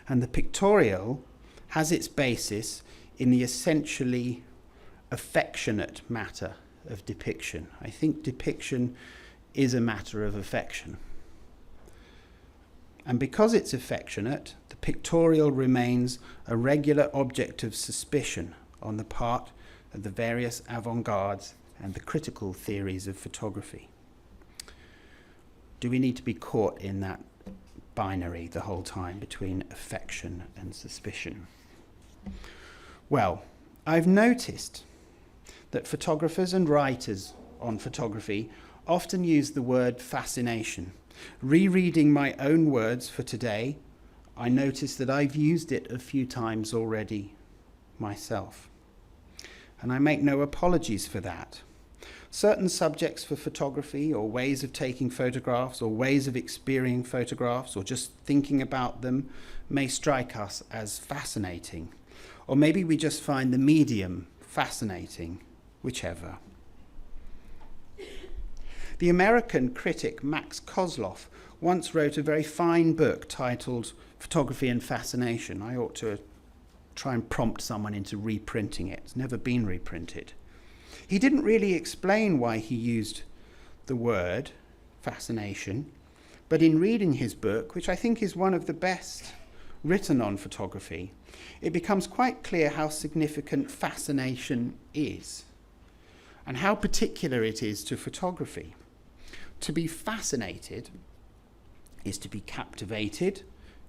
And the pictorial has its basis in the essentially affectionate matter of depiction. I think depiction is a matter of affection. And because it's affectionate, the pictorial remains a regular object of suspicion on the part of the various avant-gardes and the critical theories of photography. Do we need to be caught in that binary the whole time between affection and suspicion? Well, I've noticed that photographers and writers on photography often use the word fascination. Rereading my own words for today, I noticed that I've used it a few times already myself. And I make no apologies for that. Certain subjects for photography, or ways of taking photographs, or ways of experiencing photographs, or just thinking about them, may strike us as fascinating. Or maybe we just find the medium fascinating, whichever. The American critic Max Kozloff once wrote a very fine book titled Photography and Fascination. I ought to try and prompt someone into reprinting it. It's never been reprinted. He didn't really explain why he used the word fascination, but in reading his book, which I think is one of the best written on photography, it becomes quite clear how significant fascination is and how particular it is to photography. To be fascinated is to be captivated,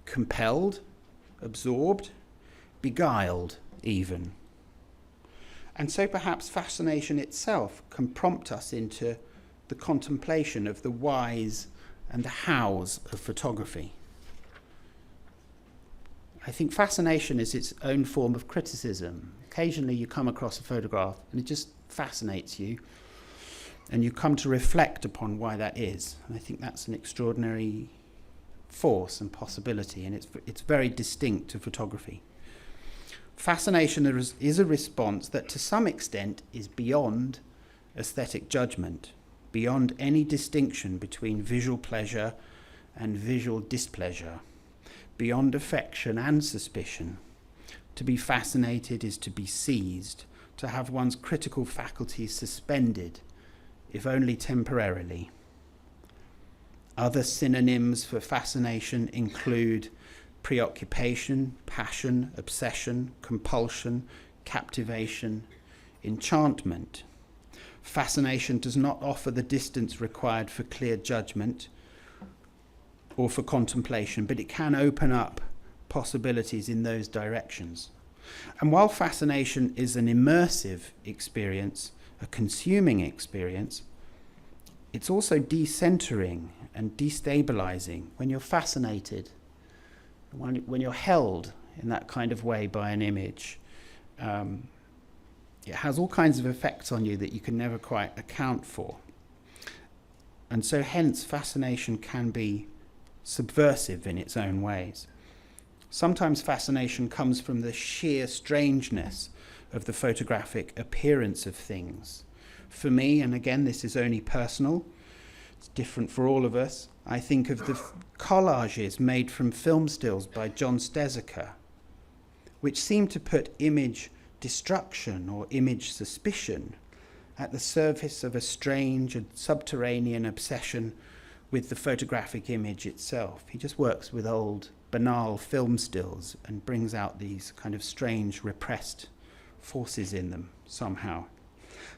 compelled, absorbed, beguiled even. And so perhaps fascination itself can prompt us into the contemplation of the whys and the hows of photography. I think fascination is its own form of criticism. Occasionally you come across a photograph and it just fascinates you, and you come to reflect upon why that is. And I think that's an extraordinary force and possibility, and it's very distinct to photography. Fascination is a response that to some extent is beyond aesthetic judgment, beyond any distinction between visual pleasure and visual displeasure, beyond affection and suspicion. To be fascinated is to be seized, to have one's critical faculties suspended, if only temporarily. Other synonyms for fascination include preoccupation, passion, obsession, compulsion, captivation, enchantment. Fascination does not offer the distance required for clear judgment or for contemplation, but it can open up possibilities in those directions. And while fascination is an immersive experience, a consuming experience, it's also decentering and destabilizing when you're fascinated, when you're held in that kind of way by an image. It has all kinds of effects on you that you can never quite account for. And so hence fascination can be subversive in its own ways. Sometimes fascination comes from the sheer strangeness of the photographic appearance of things. For me, and again this is only personal, it's different for all of us, I think of the collages made from film stills by John Steziker, which seem to put image destruction or image suspicion at the surface of a strange and subterranean obsession with the photographic image itself. He just works with old, banal film stills and brings out these kind of strange, repressed forces in them somehow.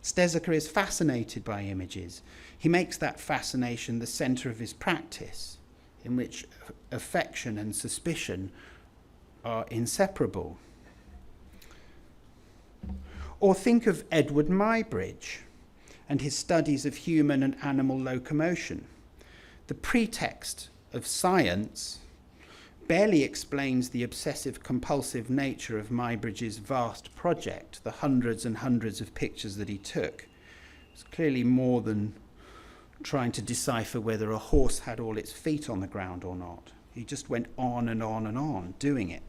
Steziker is fascinated by images. He makes that fascination the center of his practice, in which affection and suspicion are inseparable. Or think of Edward Muybridge and his studies of human and animal locomotion. The pretext of science barely explains the obsessive-compulsive nature of Muybridge's vast project, the hundreds and hundreds of pictures that he took. It's clearly more than trying to decipher whether a horse had all its feet on the ground or not. He just went on and on and on doing it.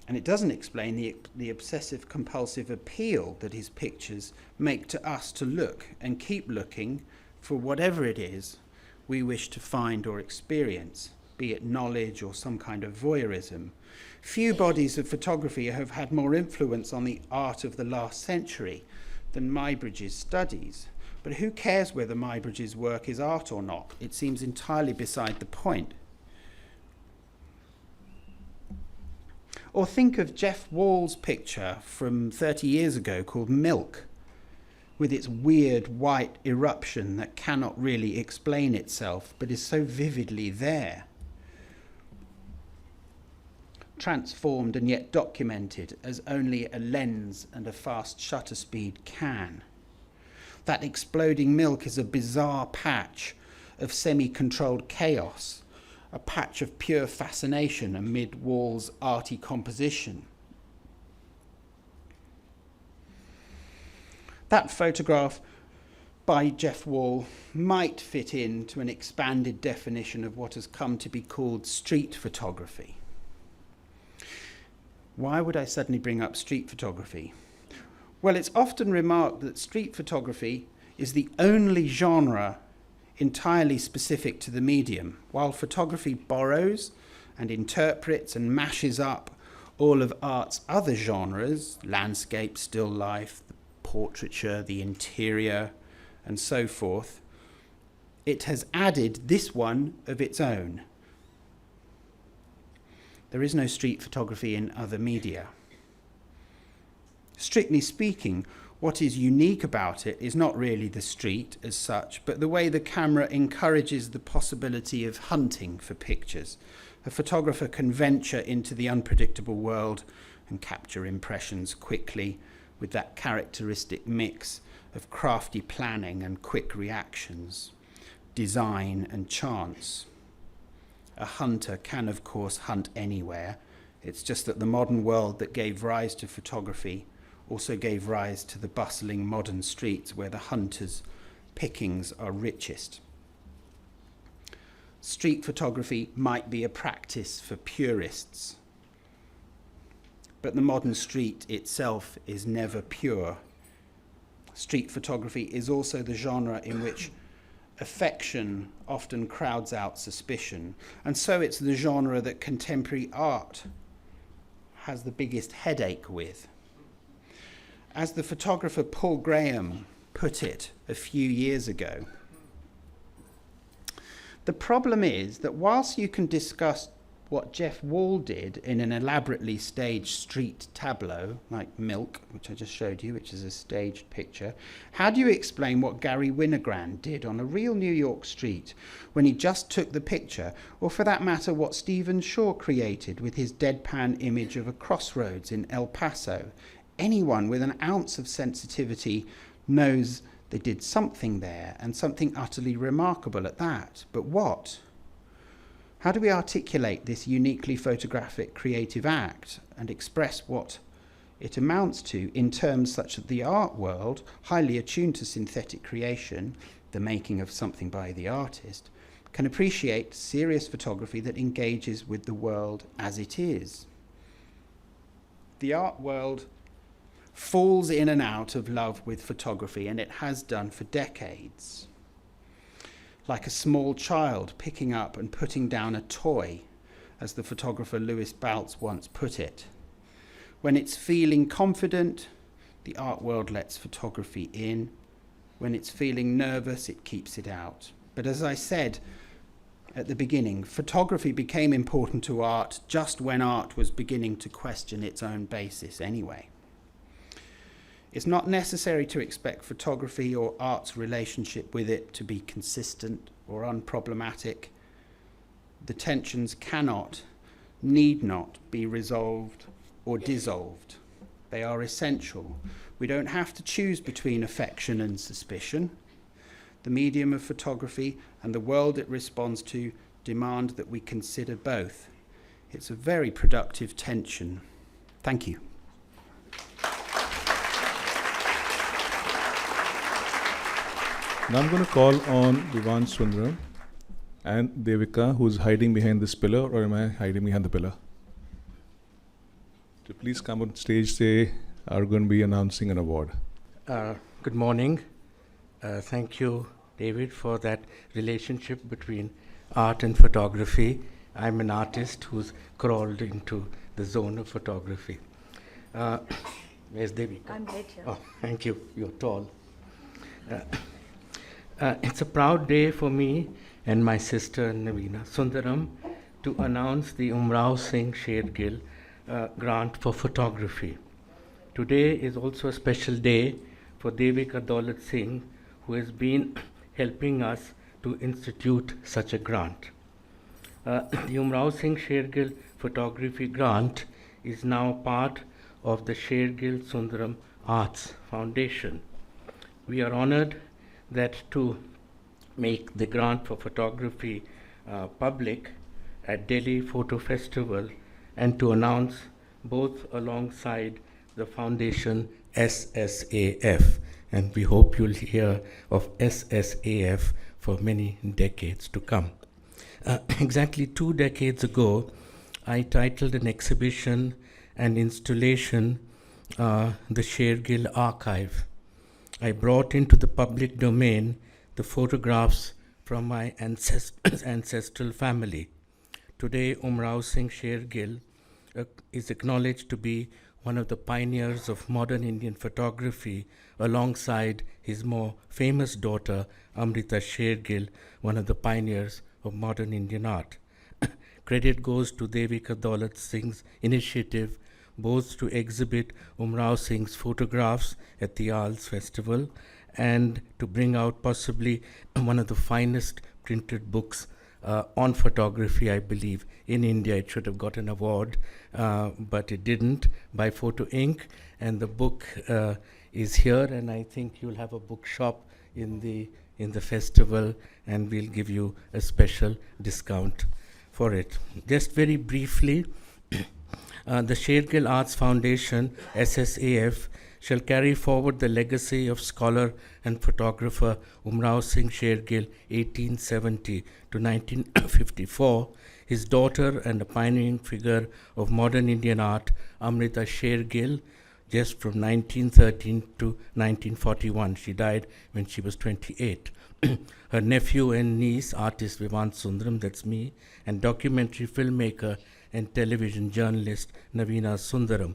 And it doesn't explain the obsessive-compulsive appeal that his pictures make to us to look and keep looking for whatever it is we wish to find or experience, be it knowledge or some kind of voyeurism. Few bodies of photography have had more influence on the art of the last century than Muybridge's studies. But who cares whether Muybridge's work is art or not? It seems entirely beside the point. Or think of Jeff Wall's picture from 30 years ago called Milk, with its weird white eruption that cannot really explain itself, but is so vividly there. Transformed and yet documented as only a lens and a fast shutter speed can. That exploding milk is a bizarre patch of semi-controlled chaos, a patch of pure fascination amid Wall's arty composition. That photograph by Jeff Wall might fit into an expanded definition of what has come to be called street photography. Why would I suddenly bring up street photography? Well, it's often remarked that street photography is the only genre entirely specific to the medium, while photography borrows and interprets and mashes up all of art's other genres, landscape, still life, the portraiture, the interior, and so forth. It has added this one of its own. There is no street photography in other media. Strictly speaking, what is unique about it is not really the street as such, but the way the camera encourages the possibility of hunting for pictures. A photographer can venture into the unpredictable world and capture impressions quickly with that characteristic mix of crafty planning and quick reactions, design and chance. A hunter can, of course, hunt anywhere. It's just that the modern world that gave rise to photography also gave rise to the bustling modern streets where the hunters' pickings are richest. Street photography might be a practice for purists, but the modern street itself is never pure. Street photography is also the genre in which affection often crowds out suspicion, and so it's the genre that contemporary art has the biggest headache with. As the photographer Paul Graham put it a few years ago, the problem is that whilst you can discuss what Jeff Wall did in an elaborately staged street tableau, like Milk, which I just showed you, which is a staged picture, how do you explain what Gary Winogrand did on a real New York street when he just took the picture, or for that matter, what Stephen Shaw created with his deadpan image of a crossroads in El Paso? Anyone with an ounce of sensitivity knows they did something there, and something utterly remarkable at that. But what? How do we articulate this uniquely photographic creative act and express what it amounts to in terms such that the art world, highly attuned to synthetic creation, the making of something by the artist, can appreciate serious photography that engages with the world as it is? The art world falls in and out of love with photography, and it has done for decades. Like a small child picking up and putting down a toy, as the photographer Louis Baltz once put it. When it's feeling confident, the art world lets photography in. When it's feeling nervous, it keeps it out. But as I said at the beginning, photography became important to art just when art was beginning to question its own basis anyway. It's not necessary to expect photography or art's relationship with it to be consistent or unproblematic. The tensions cannot, need not be resolved or dissolved. They are essential. We don't have to choose between affection and suspicion. The medium of photography and the world it responds to demand that we consider both. It's a very productive tension. Thank you. Now I'm going to call on Vivan Sundaram and Devika, who's hiding behind this pillar, or am I hiding behind the pillar? To please come on stage. They are going to be announcing an award. Good morning. Thank you, David, for that relationship between art and photography. I'm an artist who's crawled into the zone of photography. Where's Devika? I'm right here. Oh, thank you. You're tall. It's a proud day for me and my sister Navina Sundaram to announce the Umrao Singh Shergill grant for photography. Today is also a special day for Devika Daulat Singh, who has been helping us to institute such a grant. The Umrao Singh Shergill Photography Grant is now part of the Shergill Sundaram Arts Foundation. We are honored that to make the grant for photography public at Delhi Photo Festival, and to announce both alongside the foundation SSAF, and we hope you'll hear of SSAF for many decades to come. Exactly 2 decades ago, I titled an exhibition and installation, the Shergill Archive. I brought into the public domain the photographs from my ancestral family. Today, Umrao Singh Shergill is acknowledged to be one of the pioneers of modern Indian photography, alongside his more famous daughter, Amrita Shergill, one of the pioneers of modern Indian art. Credit goes to Devika Daulat Singh's initiative both to exhibit Umrao Singh's photographs at the Arts Festival and to bring out possibly one of the finest printed books on photography, I believe. In India, it should have got an award, but it didn't, by Photo Inc. And the book is here, and I think you'll have a bookshop in the festival, and we'll give you a special discount for it. Just very briefly, the Shergill Arts Foundation, SSAF, shall carry forward the legacy of scholar and photographer Umrao Singh Shergill, 1870 to 1954, his daughter and a pioneering figure of modern Indian art, Amrita Shergill, just from 1913 to 1941. She died when she was 28. Her nephew and niece, artist Vivant Sundaram, that's me, and documentary filmmaker and television journalist Navina Sundaram.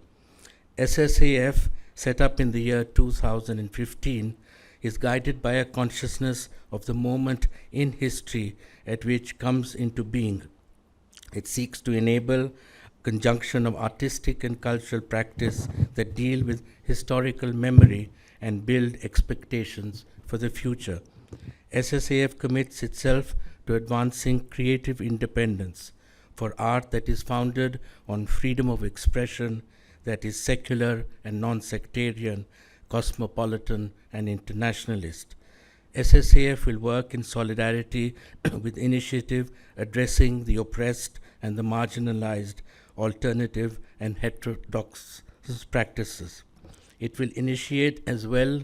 SSAF, set up in the year 2015, is guided by a consciousness of the moment in history at which comes into being. It seeks to enable conjunction of artistic and cultural practice that deal with historical memory and build expectations for the future. SSAF commits itself to advancing creative independence for art that is founded on freedom of expression, that is secular and non-sectarian, cosmopolitan and internationalist. SSAF will work in solidarity with initiative addressing the oppressed and the marginalized, alternative and heterodox practices. It will initiate, as well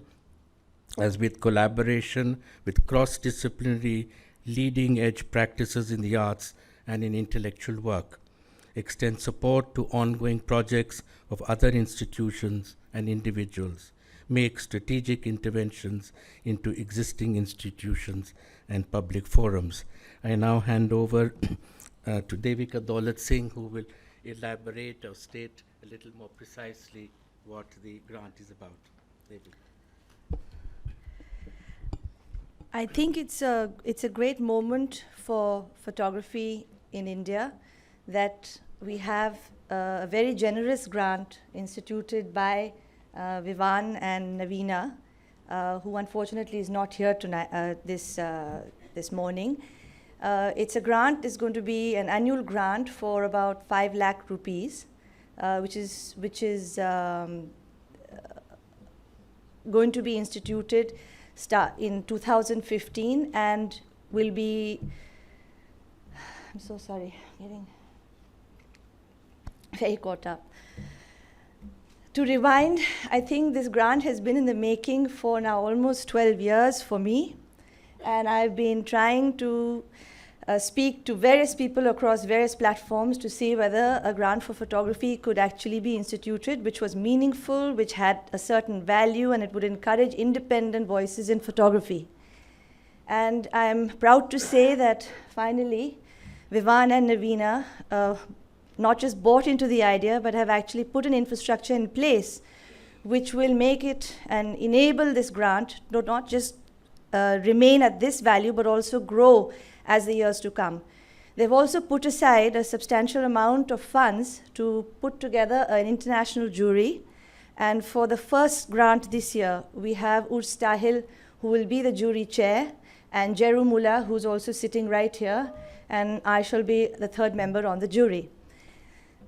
as with collaboration with cross-disciplinary leading-edge practices in the arts and in intellectual work, extend support to ongoing projects of other institutions and individuals, make strategic interventions into existing institutions and public forums. I now hand over to Devika Daulat Singh, who will elaborate or state a little more precisely what the grant is about. Devika. I think it's a great moment for photography in India that we have a very generous grant instituted by Vivan and Navina, who unfortunately is not here tonight, this morning. It's a grant is going to be an annual grant for about 5 lakh rupees, which is going to be instituted in 2015 and will be, I'm so sorry, getting very caught up. To rewind, I think this grant has been in the making for now almost 12 years for me, and I've been trying to speak to various people across various platforms to see whether a grant for photography could actually be instituted, which was meaningful, which had a certain value, and it would encourage independent voices in photography. And I'm proud to say that finally, Vivan and Navina not just bought into the idea, but have actually put an infrastructure in place which will make it and enable this grant to not just remain at this value, but also grow as the years to come. They've also put aside a substantial amount of funds to put together an international jury. And for the first grant this year, we have Urs Tahil, who will be the jury chair, and Jeru Mullah, who's also sitting right here, and I shall be the third member on the jury.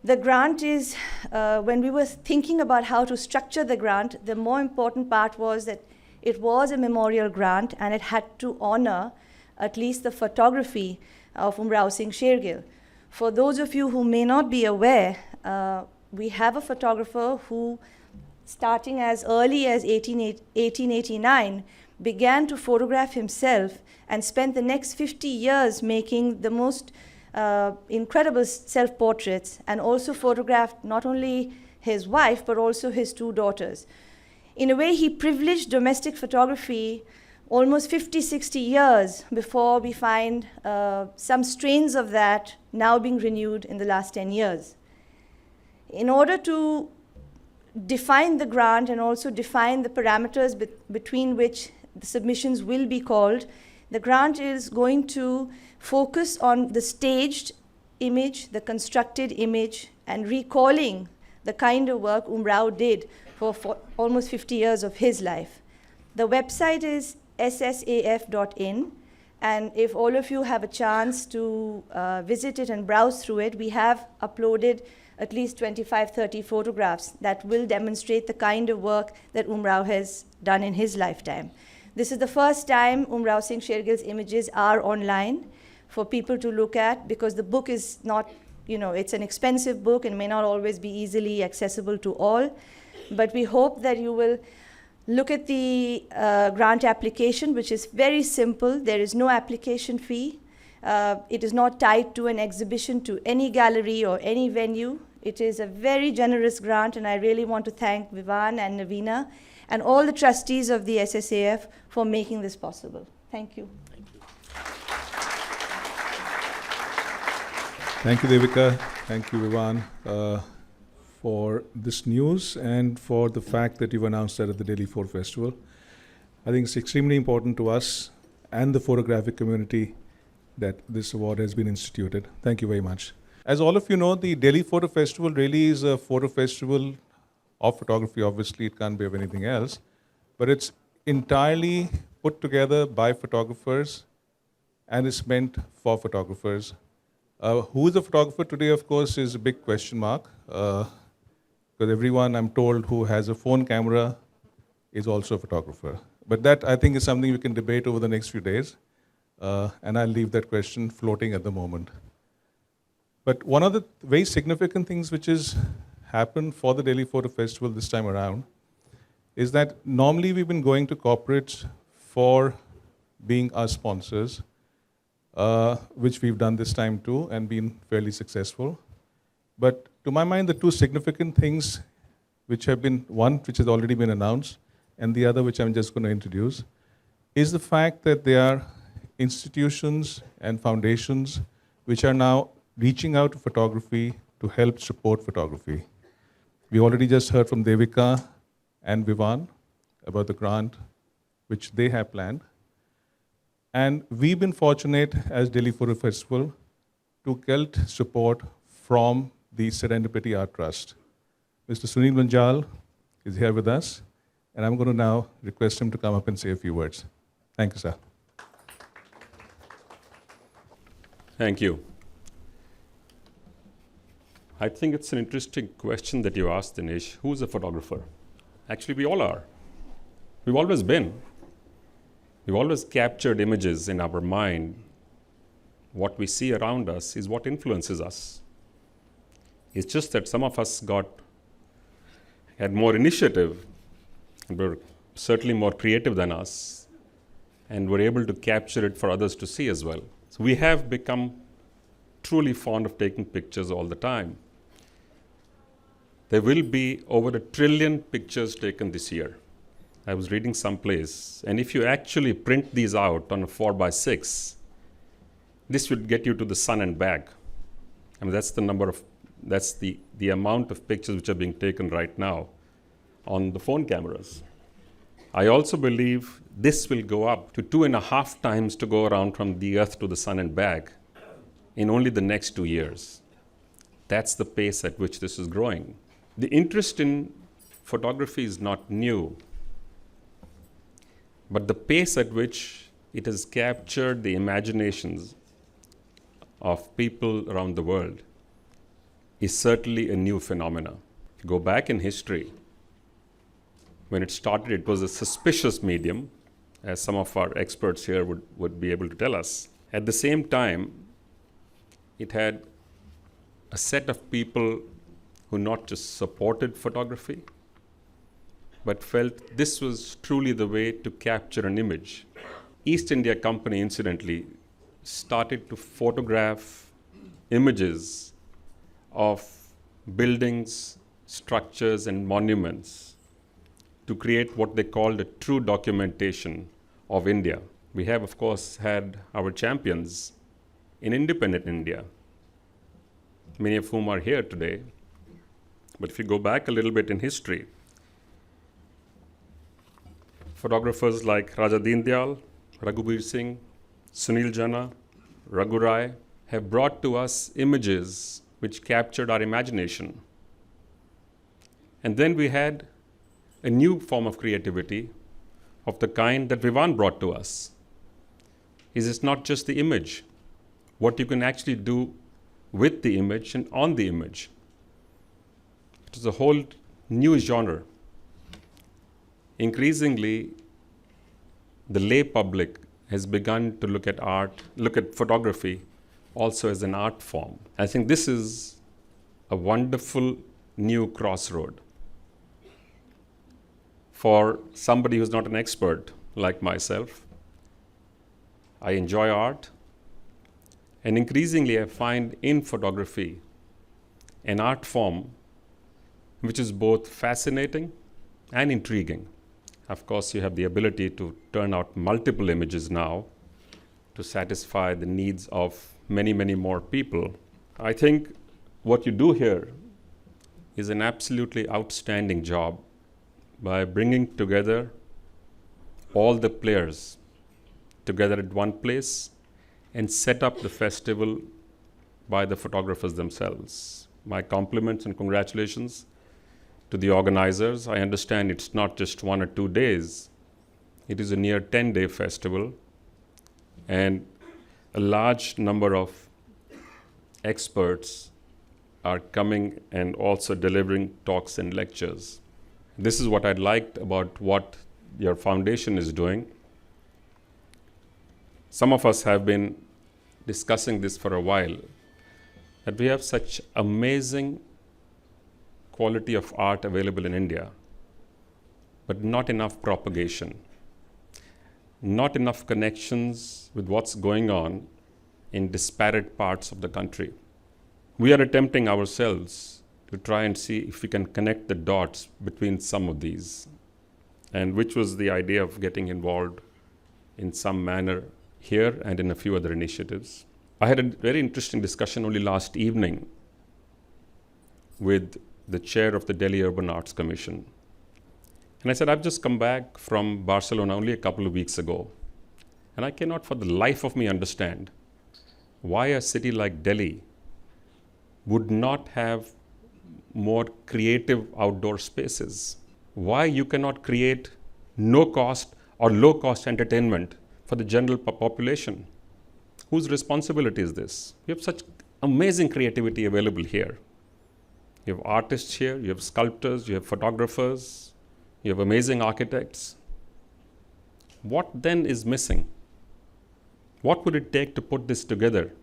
The grant is, when we were thinking about how to structure the grant, the more important part was that it was a memorial grant and it had to honor at least the photography of Umrao Singh Shergill. For those of you who may not be aware, we have a photographer who, starting as early as 1889, began to photograph himself and spent the next 50 years making the most incredible self-portraits, and also photographed not only his wife, but also his 2 daughters. In a way, he privileged domestic photography almost 50, 60 years before we find some strains of that now being renewed in the last 10 years. In order to define the grant and also define the parameters between which the submissions will be called, the grant is going to focus on the staged image, the constructed image, and recalling the kind of work Umrao did for almost 50 years of his life. The website is ssaf.in, And if all of you have a chance to visit it and browse through it, we have uploaded at least 25, 30 photographs that will demonstrate the kind of work that Umrao has done in his lifetime. This is the first time Umrao Singh Shergill's images are online for people to look at, because the book is not, it's an expensive book and may not always be easily accessible to all. But we hope that you will look at the grant application, which is very simple. There is no application fee. It is not tied to an exhibition, to any gallery or any venue. It is a very generous grant, and I really want to thank Vivan and Navina and all the trustees of the SSAF for making this possible. Thank you. Thank you, Devika. Thank you, Vivan, for this news and for the fact that you've announced that at the Delhi Photo Festival. I think it's extremely important to us and the photographic community that this award has been instituted. Thank you very much. As all of you know, the Delhi Photo Festival really is a photo festival of photography. Obviously, it can't be of anything else, but it's entirely put together by photographers and is meant for photographers. Who is a photographer today, of course, is a big question mark, because everyone, I'm told, who has a phone camera is also a photographer. But that, I think, is something we can debate over the next few days, and I'll leave that question floating at the moment. But one of the very significant things which has happened for the Delhi Photo Festival this time around is that normally we've been going to corporates for being our sponsors, which we've done this time too and been fairly successful. But to my mind, the two significant things which have been, one which has already been announced and the other which I'm just going to introduce, is the fact that there are institutions and foundations which are now reaching out to photography to help support photography. We already just heard from Devika and Vivan about the grant which they have planned. And we've been fortunate as Delhi Photo Festival to get support from the Serendipity Art Trust. Mr. Sunil Manjal is here with us, and I'm going to now request him to come up and say a few words. Thank you, sir. Thank you. I think it's an interesting question that you asked, Dinesh. Who's a photographer? Actually, we all are. We've always been. We've always captured images in our mind. What we see around us is what influences us. It's just that some of us had more initiative, and were certainly more creative than us, and were able to capture it for others to see as well. So we have become truly fond of taking pictures all the time. There will be over 1 trillion pictures taken this year. I was reading someplace, and if you actually print these out on a 4x6, this would get you to the sun and back. I mean, that's the amount of pictures which are being taken right now on the phone cameras. I also believe this will go up to 2.5 times to go around from the Earth to the sun and back in only the next 2 years. That's the pace at which this is growing. The interest in photography is not new, but the pace at which it has captured the imaginations of people around the world is certainly a new phenomenon. If you go back in history, when it started, it was a suspicious medium, as some of our experts here would be able to tell us. At the same time, it had a set of people who not just supported photography, but felt this was truly the way to capture an image. East India Company, incidentally, started to photograph images of buildings, structures, and monuments to create what they called a true documentation of India. We have, of course, had our champions in independent India, many of whom are here today. But if you go back a little bit in history, photographers like Raja Deen Dayal, Raghubir Singh, Sunil Jana, Raghu Rai have brought to us images which captured our imagination. And then we had a new form of creativity of the kind that Vivan brought to us. is it's not just the image, what you can actually do with the image and on the image. It is a whole new genre. Increasingly, the lay public has begun to look at photography also as an art form. I think this is a wonderful new crossroad for somebody who's not an expert like myself. I enjoy art, and increasingly I find in photography an art form which is both fascinating and intriguing. Of course, you have the ability to turn out multiple images now to satisfy the needs of many, many more people. I think what you do here is an absolutely outstanding job by bringing together all the players together at one place and set up the festival by the photographers themselves. My compliments and congratulations to the organizers. I understand it's not just 1 or 2 days. It is a near 10-day festival, and a large number of experts are coming and also delivering talks and lectures. This is what I liked about what your foundation is doing. Some of us have been discussing this for a while, that we have such amazing quality of art available in India, but not enough propagation, not enough connections with what's going on in disparate parts of the country. We are attempting ourselves to try and see if we can connect the dots between some of these, and which was the idea of getting involved in some manner here and in a few other initiatives. I had a very interesting discussion only last evening with the chair of the Delhi Urban Arts Commission. And I said, I've just come back from Barcelona only a couple of weeks ago, and I cannot for the life of me understand why a city like Delhi would not have more creative outdoor spaces. Why you cannot create no cost or low cost entertainment for the general population. Whose responsibility is this? You have such amazing creativity available here. You have artists here, you have sculptors, you have photographers, you have amazing architects. What then is missing? What would it take to put this together?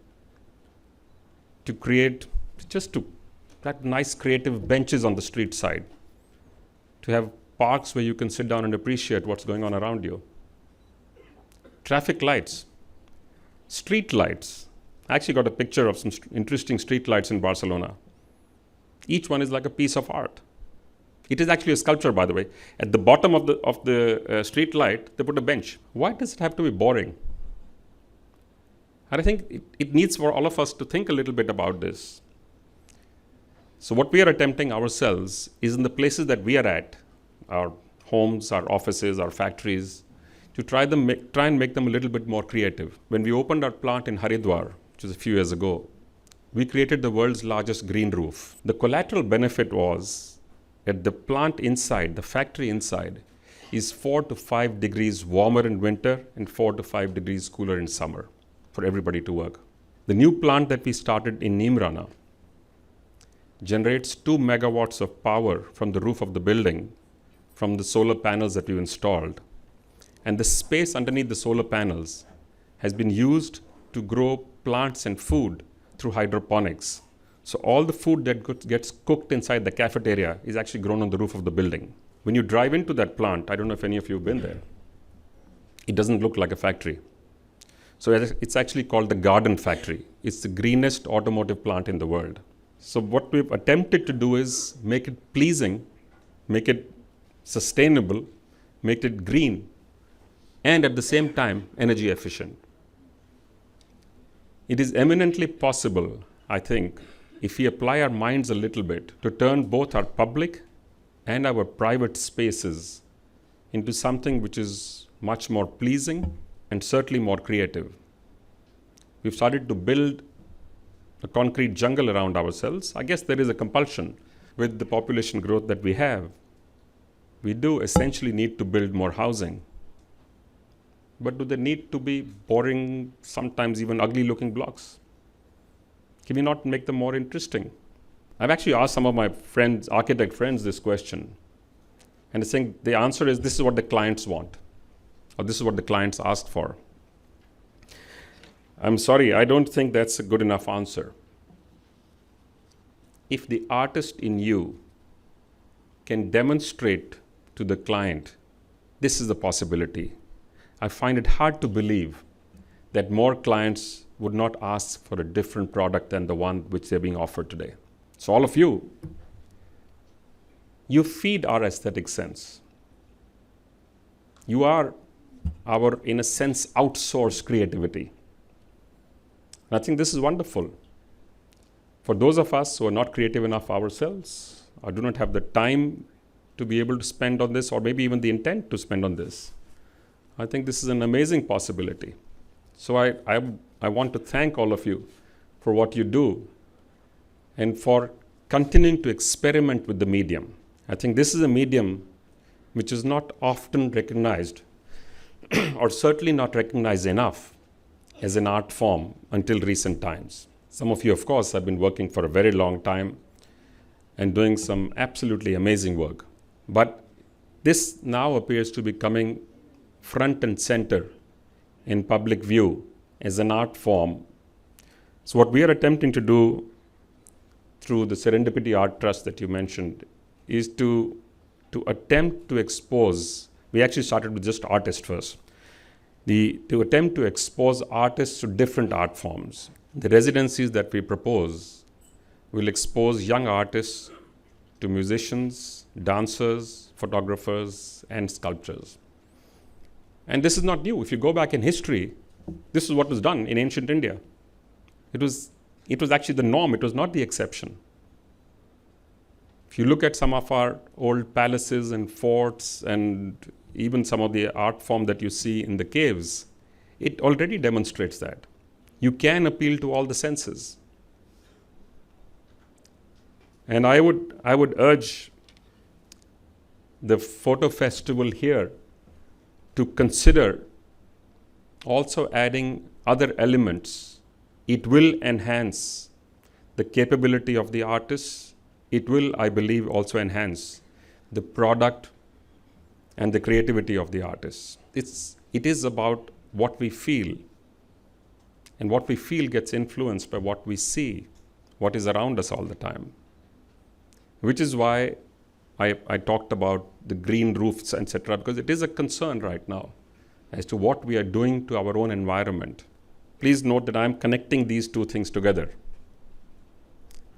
To create that nice creative benches on the street side, to have parks where you can sit down and appreciate what's going on around you. Traffic lights, street lights. I actually got a picture of some interesting street lights in Barcelona. Each one is like a piece of art. It is actually a sculpture, by the way. At the bottom of the street light, they put a bench. Why does it have to be boring? And I think it needs for all of us to think a little bit about this. So what we are attempting ourselves is in the places that we are at, our homes, our offices, our factories, to try and make them a little bit more creative. When we opened our plant in Haridwar, which was a few years ago, we created the world's largest green roof. The collateral benefit was that the plant inside, the factory inside, is 4 to 5 degrees warmer in winter and 4 to 5 degrees cooler in summer for everybody to work. The new plant that we started in Neemrana generates 2 megawatts of power from the roof of the building from the solar panels that we've installed. And the space underneath the solar panels has been used to grow plants and food through hydroponics. So all the food that gets cooked inside the cafeteria is actually grown on the roof of the building. When you drive into that plant, I don't know if any of you have been there, it doesn't look like a factory. So it's actually called the Garden Factory. It's the greenest automotive plant in the world. So what we've attempted to do is make it pleasing, make it sustainable, make it green, and at the same time, energy efficient. It is eminently possible, I think, if we apply our minds a little bit, to turn both our public and our private spaces into something which is much more pleasing and certainly more creative. We've started to build a concrete jungle around ourselves. I guess there is a compulsion with the population growth that we have. We do essentially need to build more housing. but do they need to be boring, sometimes even ugly looking blocks? Can we not make them more interesting? I've actually asked some of my friends, architect friends, this question. And I think the answer is this is what the clients want, or this is what the clients ask for. I'm sorry, I don't think that's a good enough answer. If the artist in you can demonstrate to the client, this is the possibility, I find it hard to believe that more clients would not ask for a different product than the one which they're being offered today. So all of you, you feed our aesthetic sense. You are our, in a sense, outsourced creativity. And I think this is wonderful. For those of us who are not creative enough ourselves, or do not have the time to be able to spend on this, or maybe even the intent to spend on this, I think this is an amazing possibility. So I want to thank all of you for what you do and for continuing to experiment with the medium. I think this is a medium which is not often recognized, or certainly not recognized enough as an art form until recent times. Some of you, of course, have been working for a very long time and doing some absolutely amazing work. But this now appears to be coming front and center in public view as an art form. So what we are attempting to do through the Serendipity Art Trust that you mentioned is to attempt to expose, we actually started with just artists first, to attempt to expose artists to different art forms. The residencies that we propose will expose young artists to musicians, dancers, photographers, and sculptors. And this is not new. If you go back in history, this is what was done in ancient India. It was actually the norm, it was not the exception. If you look at some of our old palaces and forts and even some of the art form that you see in the caves, it already demonstrates that. You can appeal to all the senses. And I would urge the photo festival here to consider also adding other elements. It will enhance the capability of the artists. It will, I believe, also enhance the product and the creativity of the artists. It is about what we feel. And what we feel gets influenced by what we see, what is around us all the time. Which is why I talked about the green roofs, etc., because it is a concern right now as to what we are doing to our own environment. Please note that I'm connecting these two things together.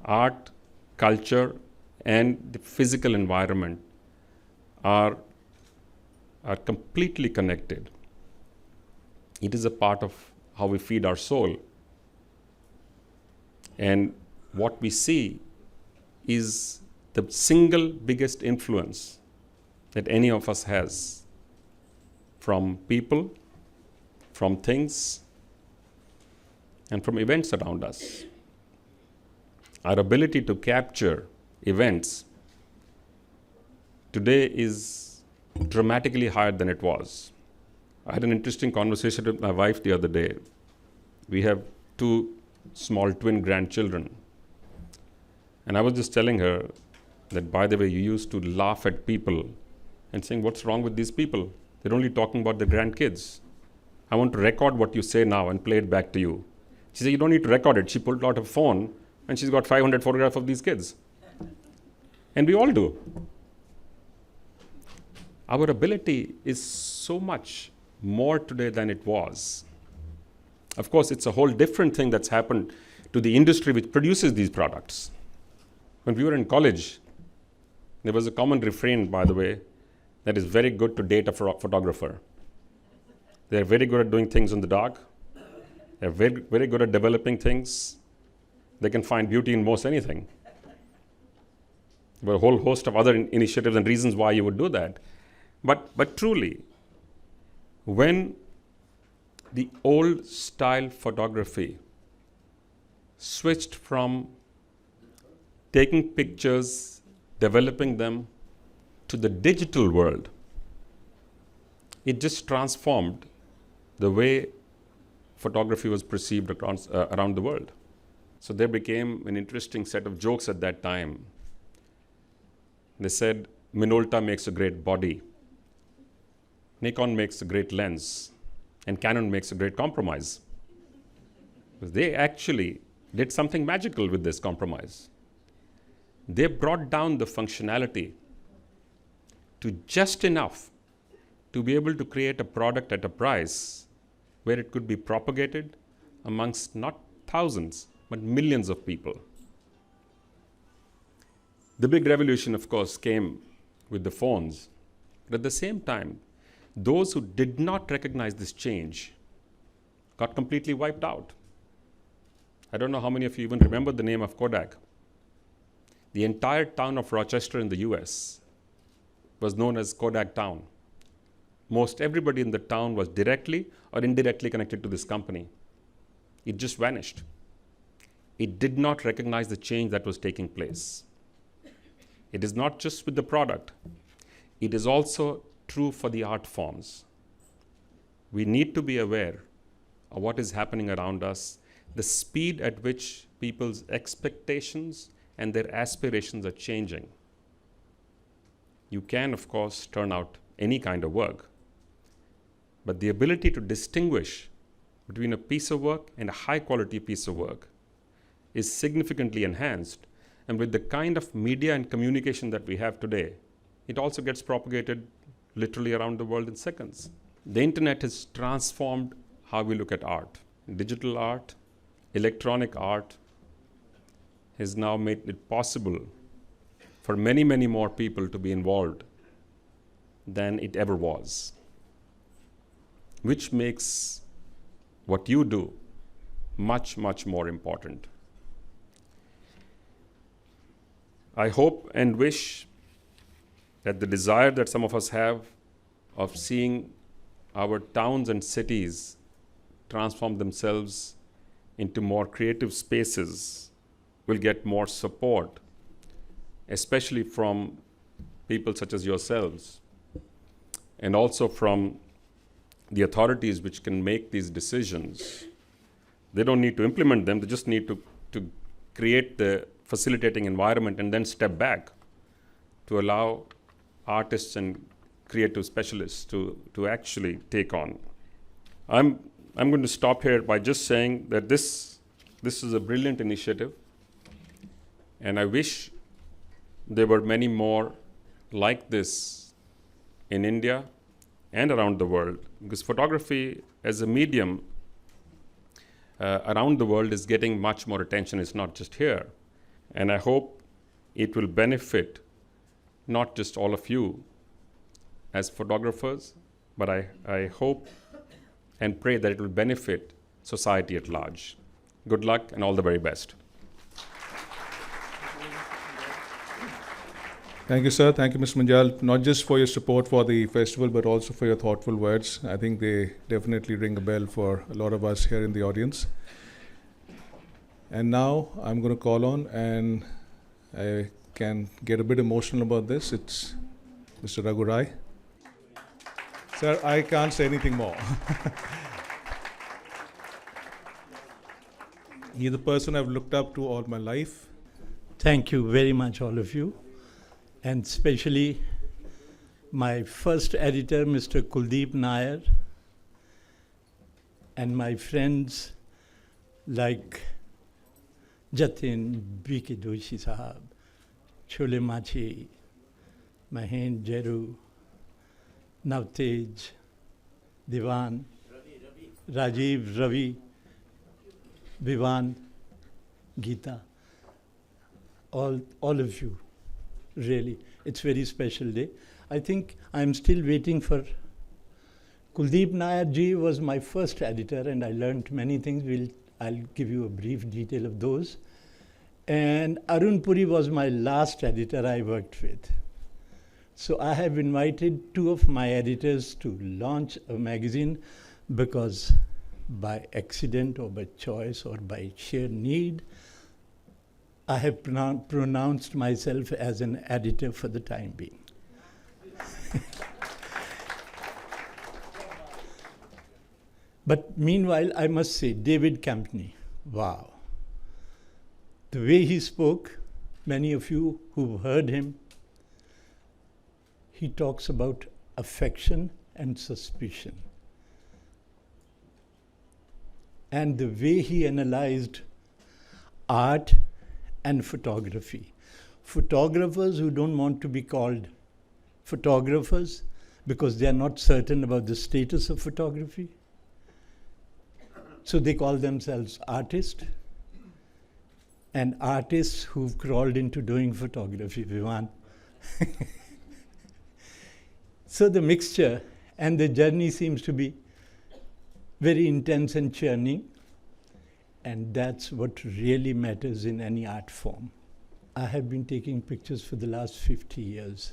Art, culture, and the physical environment are completely connected. It is a part of how we feed our soul. And what we see is the single biggest influence that any of us has from people, from things, and from events around us. Our ability to capture events today is dramatically higher than it was. I had an interesting conversation with my wife the other day. We have 2 small twin grandchildren. And I was just telling her that, by the way, you used to laugh at people and saying, what's wrong with these people? They're only talking about the grandkids. I want to record what you say now and play it back to you. She said, you don't need to record it. She pulled out her phone and she's got 500 photographs of these kids. And we all do. Our ability is so much more today than it was. Of course, it's a whole different thing that's happened to the industry which produces these products. When we were in college, there was a common refrain, by the way, that is very good to date a photographer. They're very good at doing things in the dark. They're very, very good at developing things. They can find beauty in most anything. There were a whole host of other initiatives and reasons why you would do that. But truly, when the old style photography switched from taking pictures, developing them, to the digital world, it just transformed the way photography was perceived across, around the world. So there became an interesting set of jokes at that time. They said, Minolta makes a great body, Nikon makes a great lens, and Canon makes a great compromise. Because they actually did something magical with this compromise. They brought down the functionality to just enough to be able to create a product at a price where it could be propagated amongst not thousands, but millions of people. The big revolution, of course, came with the phones. But at the same time, those who did not recognize this change got completely wiped out. I don't know how many of you even remember the name of Kodak. The entire town of Rochester in the US was known as Kodak Town. Most everybody in the town was directly or indirectly connected to this company. It just vanished. It did not recognize the change that was taking place. It is not just with the product. It is also true for the art forms. We need to be aware of what is happening around us, the speed at which people's expectations and their aspirations are changing. You can, of course, turn out any kind of work, but the ability to distinguish between a piece of work and a high-quality piece of work is significantly enhanced. And with the kind of media and communication that we have today, it also gets propagated literally around the world in seconds. The internet has transformed how we look at art. Digital art, electronic art has now made it possible for many, many more people to be involved than it ever was, which makes what you do much, much more important. I hope and wish that the desire that some of us have of seeing our towns and cities transform themselves into more creative spaces will get more support, especially from people such as yourselves, and also from the authorities which can make these decisions. They don't need to implement them, they just need to create the facilitating environment and then step back to allow artists and creative specialists to actually take on. I'm going to stop here by just saying that this is a brilliant initiative, and I wish there were many more like this in India and around the world, because photography as a medium around the world is getting much more attention. It's not just here. And I hope it will benefit not just all of you as photographers, but I hope and pray that it will benefit society at large. Good luck and all the very best. Thank you, sir. Thank you, Mr. Manjal, not just for your support for the festival, but also for your thoughtful words. I think they definitely ring a bell for a lot of us here in the audience. And now I'm going to call on, and I can get a bit emotional about this. It's Mr. Raghu Rai. Sir, I can't say anything more. He's the person I've looked up to all my life. Thank you very much, all of you, and especially my first editor, Mr. Kuldeep Nair, and my friends like Jatin, B.K. Doshi Sahab, Chole Machi, Mahen Jeru, Navtej, Diwan, Rajiv, Ravi, Vivan, Geeta, all of you, really. It's a very special day. I think I'm still waiting for Kuldeep Nair ji was my first editor, and I learned many things. I'll give you a brief detail of those. And Arun Puri was my last editor I worked with. So I have invited two of my editors to launch a magazine because by accident or by choice or by sheer need, I have pronounced myself as an editor for the time being. But meanwhile, I must say, David Campany, wow. The way he spoke, many of you who've heard him, he talks about affection and suspicion. And the way he analyzed art and photography. Photographers who don't want to be called photographers because they are not certain about the status of photography. So they call themselves artists. And artists who've crawled into doing photography, Vivan. So the mixture and the journey seems to be very intense and churning. And that's what really matters in any art form. I have been taking pictures for the last 50 years.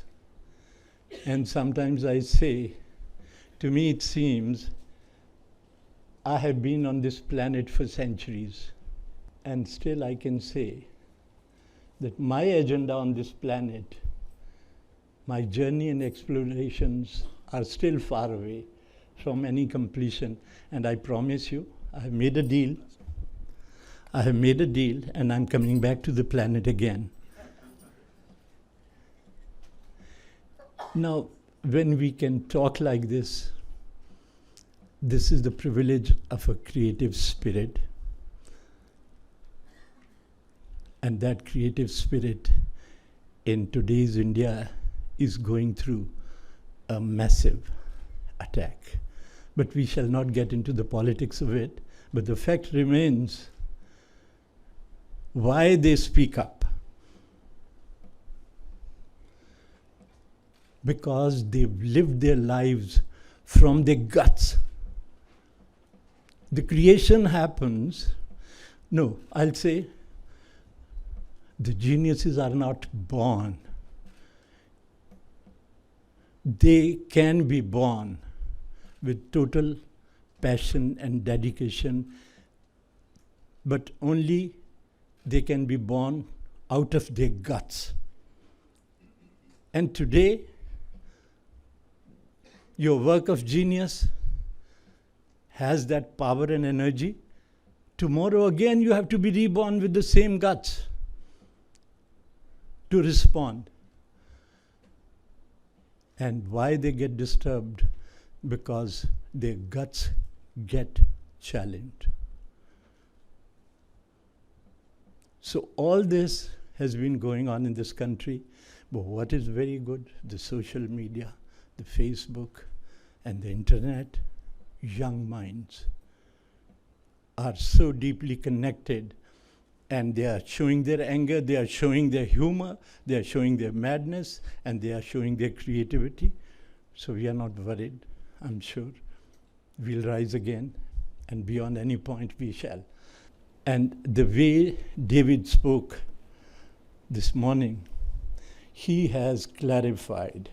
And sometimes I say, to me it seems, I have been on this planet for centuries. And still I can say that my agenda on this planet, my journey and explorations are still far away from any completion. And I promise you, I have made a deal. I have made a deal, and I'm coming back to the planet again. Now, when we can talk like this is the privilege of a creative spirit. And that creative spirit in today's India is going through a massive attack. But we shall not get into the politics of it. But the fact remains, why they speak up? Because they've lived their lives from their guts. The creation happens, no, I'll say, the geniuses are not born. They can be born with total passion and dedication, but only they can be born out of their guts. And today, your work of genius has that power and energy. Tomorrow again, you have to be reborn with the same guts to respond. And why they get disturbed? Because their guts get challenged. So all this has been going on in this country, but what is very good, the social media, the Facebook, and the internet, young minds are so deeply connected, and they are showing their anger, they are showing their humor, they are showing their madness, and they are showing their creativity. So we are not worried, I'm sure. We'll rise again, and beyond any point we shall. And the way David spoke this morning, he has clarified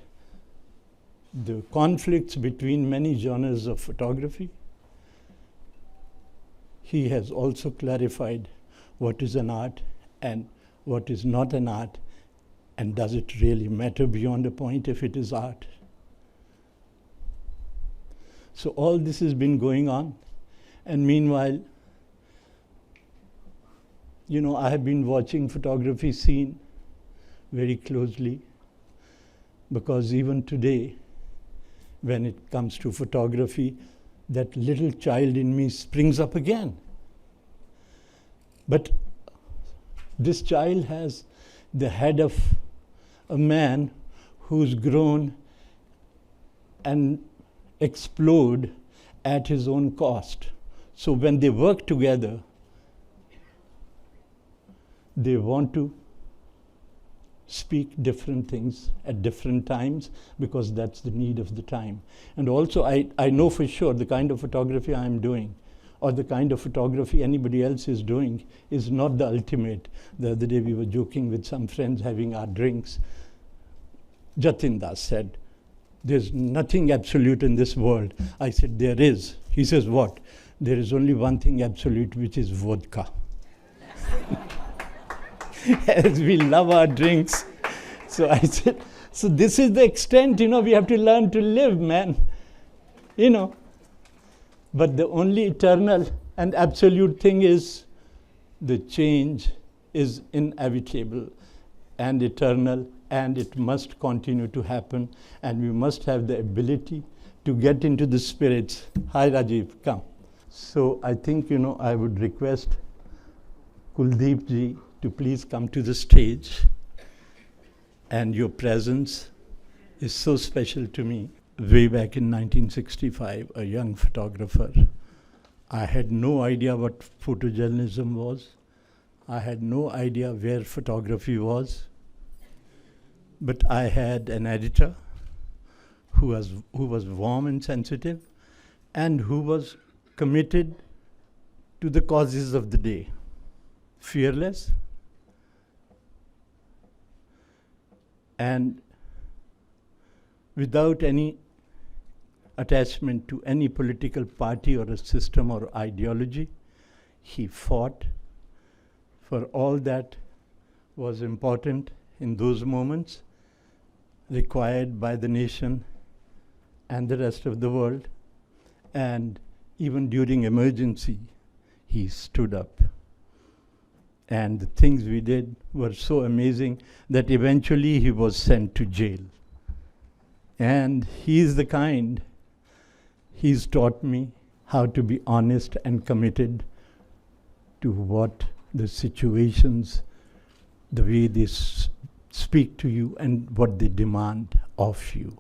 the conflicts between many genres of photography. He has also clarified what is an art and what is not an art, and does it really matter beyond a point if it is art. So all this has been going on, and meanwhile, you know, I have been watching photography scene very closely, because even today, when it comes to photography, that little child in me springs up again. But this child has the head of a man who's grown and explode at his own cost. So when they work together, they want to speak different things at different times, because that's the need of the time. And also, I know for sure the kind of photography I'm doing, or the kind of photography anybody else is doing, is not the ultimate. The other day we were joking with some friends having our drinks. Jatin Das said, "There's nothing absolute in this world." I said, "There is." He says, "What?" "There is only one thing absolute, which is vodka." As we love our drinks. So I said, so this is the extent, we have to learn to live, man. But the only eternal and absolute thing is the change is inevitable and eternal, and it must continue to happen, and we must have the ability to get into the spirits. Hi, Rajiv, come. So I think, I would request Kuldeep ji to please come to the stage. And your presence is so special to me. Way back in 1965, a young photographer, I had no idea what photojournalism was. I had no idea where photography was. But I had an editor who was warm and sensitive, and who was committed to the causes of the day. Fearless, and without any attachment to any political party or a system or ideology. He fought for all that was important in those moments, required by the nation and the rest of the world. And even during emergency, he stood up. And the things we did were so amazing that eventually he was sent to jail. And he's the kind, he's taught me how to be honest and committed to what the situations, the way they speak to you and what they demand of you.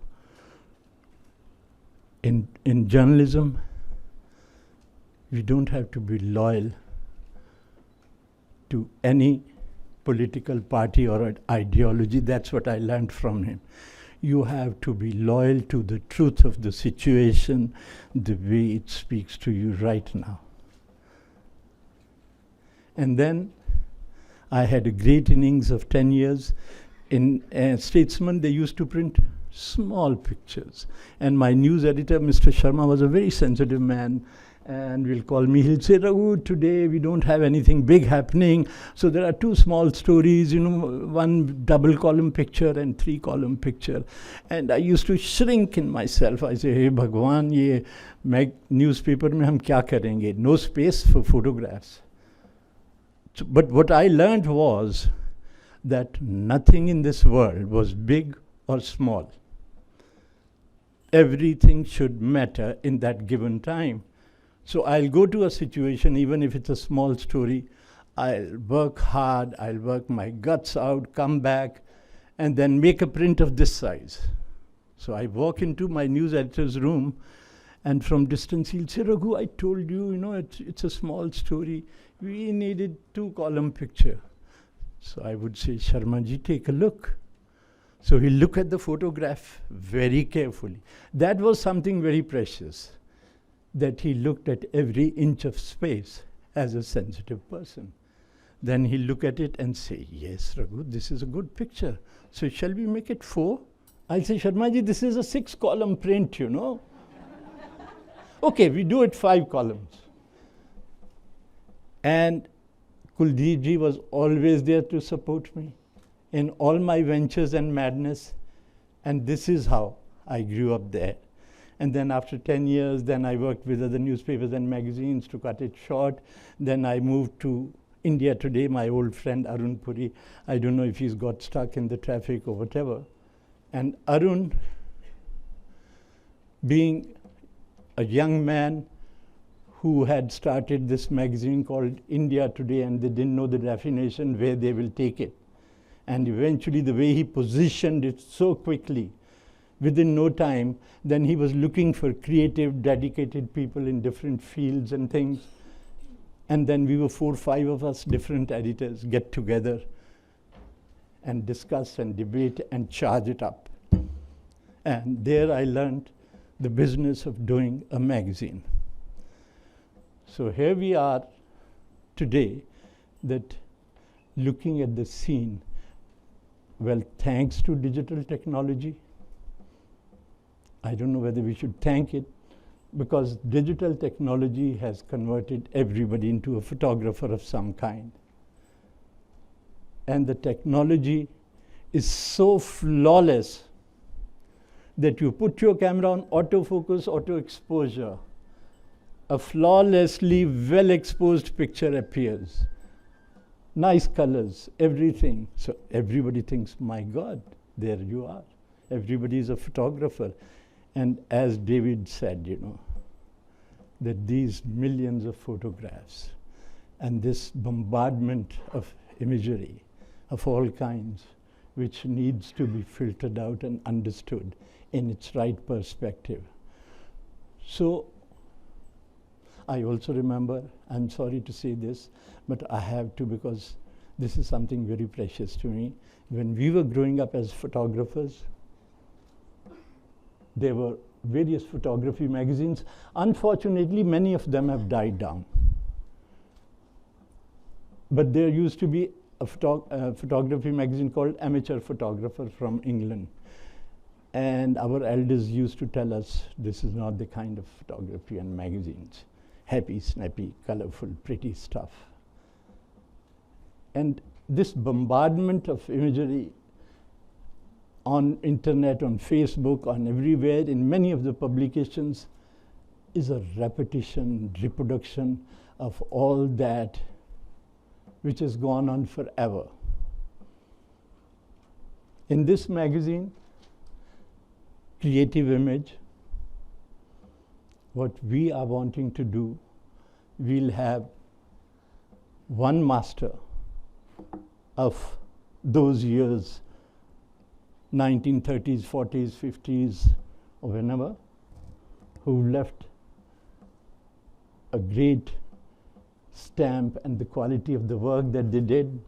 In journalism, we don't have to be loyal to any political party or ideology. That's what I learned from him. You have to be loyal to the truth of the situation, the way it speaks to you right now. And then I had a great innings of 10 years. In Statesman, they used to print small pictures. And my news editor, Mr. Sharma, was a very sensitive man. And will call me, he'll say, Raghu, today we don't have anything big happening. So there are 2 small stories, 1 double column picture and 3 column picture. And I used to shrink in myself. I say, hey Bhagwan, ye newspaper mein hum kya karenge? No space for photographs. So, but what I learned was that nothing in this world was big or small. Everything should matter in that given time. So I'll go to a situation, even if it's a small story, I'll work hard, I'll work my guts out, come back, and then make a print of this size. So I walk into my news editor's room, and from distance he'll say, Raghu, I told you, it's a small story. We needed 2 column picture. So I would say, Sharma ji, take a look. So he'll look at the photograph very carefully. That was something very precious, that he looked at every inch of space as a sensitive person. Then he'll look at it and say, yes, Raghu, this is a good picture. So shall we make it 4? I'll say, Sharma ji, this is a 6 column print, Okay, we do it 5 columns. And Kuldeep ji was always there to support me in all my ventures and madness. And this is how I grew up there. And then after 10 years, then I worked with other newspapers and magazines to cut it short. Then I moved to India Today, my old friend Arun Puri. I don't know if he's got stuck in the traffic or whatever. And Arun, being a young man who had started this magazine called India Today, and they didn't know the definition where they will take it. And eventually the way he positioned it so quickly, within no time, then he was looking for creative, dedicated people in different fields and things. And then we were 4 or 5 of us, different editors, get together and discuss and debate and charge it up. And there I learned the business of doing a magazine. So here we are today, that looking at the scene, well, thanks to digital technology. I don't know whether we should thank it, because digital technology has converted everybody into a photographer of some kind. And the technology is so flawless that you put your camera on autofocus, auto exposure, a flawlessly well exposed picture appears. Nice colors, everything. So everybody thinks, my God, there you are. Everybody is a photographer. And as David said, you know, that these millions of photographs and this bombardment of imagery of all kinds, which needs to be filtered out and understood in its right perspective. So I also remember, I'm sorry to say this, but I have to because this is something very precious to me. When we were growing up as photographers, there were various photography magazines. Unfortunately, many of them have died down. But there used to be a photography magazine called Amateur Photographer from England. And our elders used to tell us, this is not the kind of photography and magazines. Happy, snappy, colorful, pretty stuff. And this bombardment of imagery on internet, on Facebook, on everywhere, in many of the publications, is a repetition, reproduction of all that which has gone on forever. In this magazine, Creative Image, what we are wanting to do, we'll have one master of those years, 1930s, 40s, 50s, or whenever, who left a great stamp and the quality of the work that they did.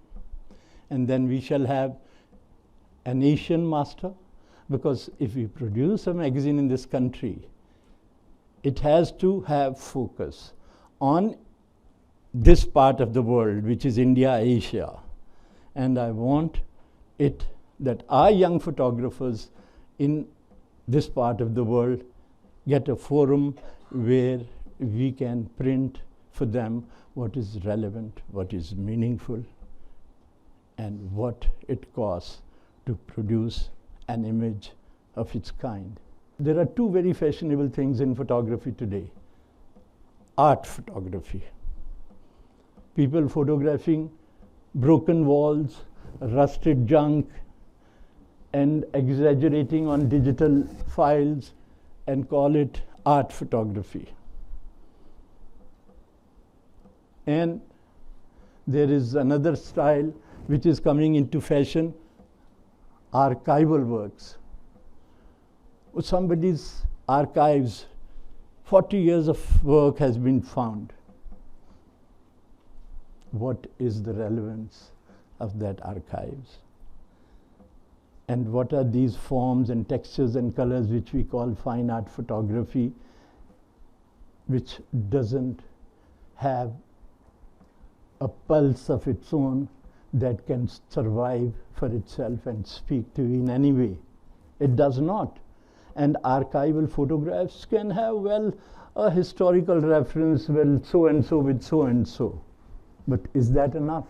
And then we shall have an Asian master, because if we produce a magazine in this country, it has to have focus on this part of the world, which is India, Asia. And I want it that our young photographers in this part of the world get a forum where we can print for them what is relevant, what is meaningful, and what it costs to produce an image of its kind. There are two very fashionable things in photography today. Art photography. People photographing broken walls, rusted junk, and exaggerating on digital files and call it art photography. And there is another style which is coming into fashion, archival works. Somebody's archives, 40 years of work has been found. What is the relevance of that archives? And what are these forms and textures and colors which we call fine art photography, which doesn't have a pulse of its own that can survive for itself and speak to you in any way? It does not. And archival photographs can have, well, a historical reference, well, so-and-so with so-and-so. But is that enough?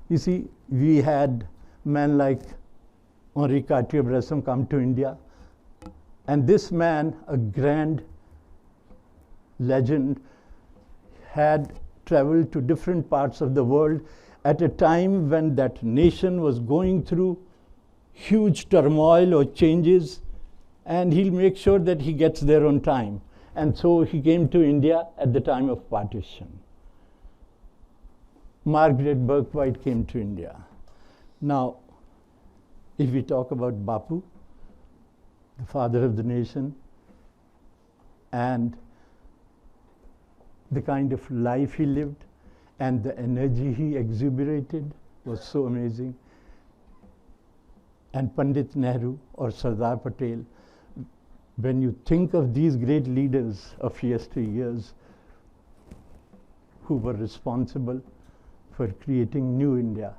You see, we had men like Henri Cartier-Bresson come to India, and this man, a grand legend, had traveled to different parts of the world at a time when that nation was going through huge turmoil or changes, and he'll make sure that he gets there on time. And so he came to India at the time of partition. Margaret Burke-White came to India. Now, if we talk about Bapu, the father of the nation, and the kind of life he lived and the energy he exuberated was so amazing. And Pandit Nehru or Sardar Patel, when you think of these great leaders of yesteryears who were responsible for creating new India,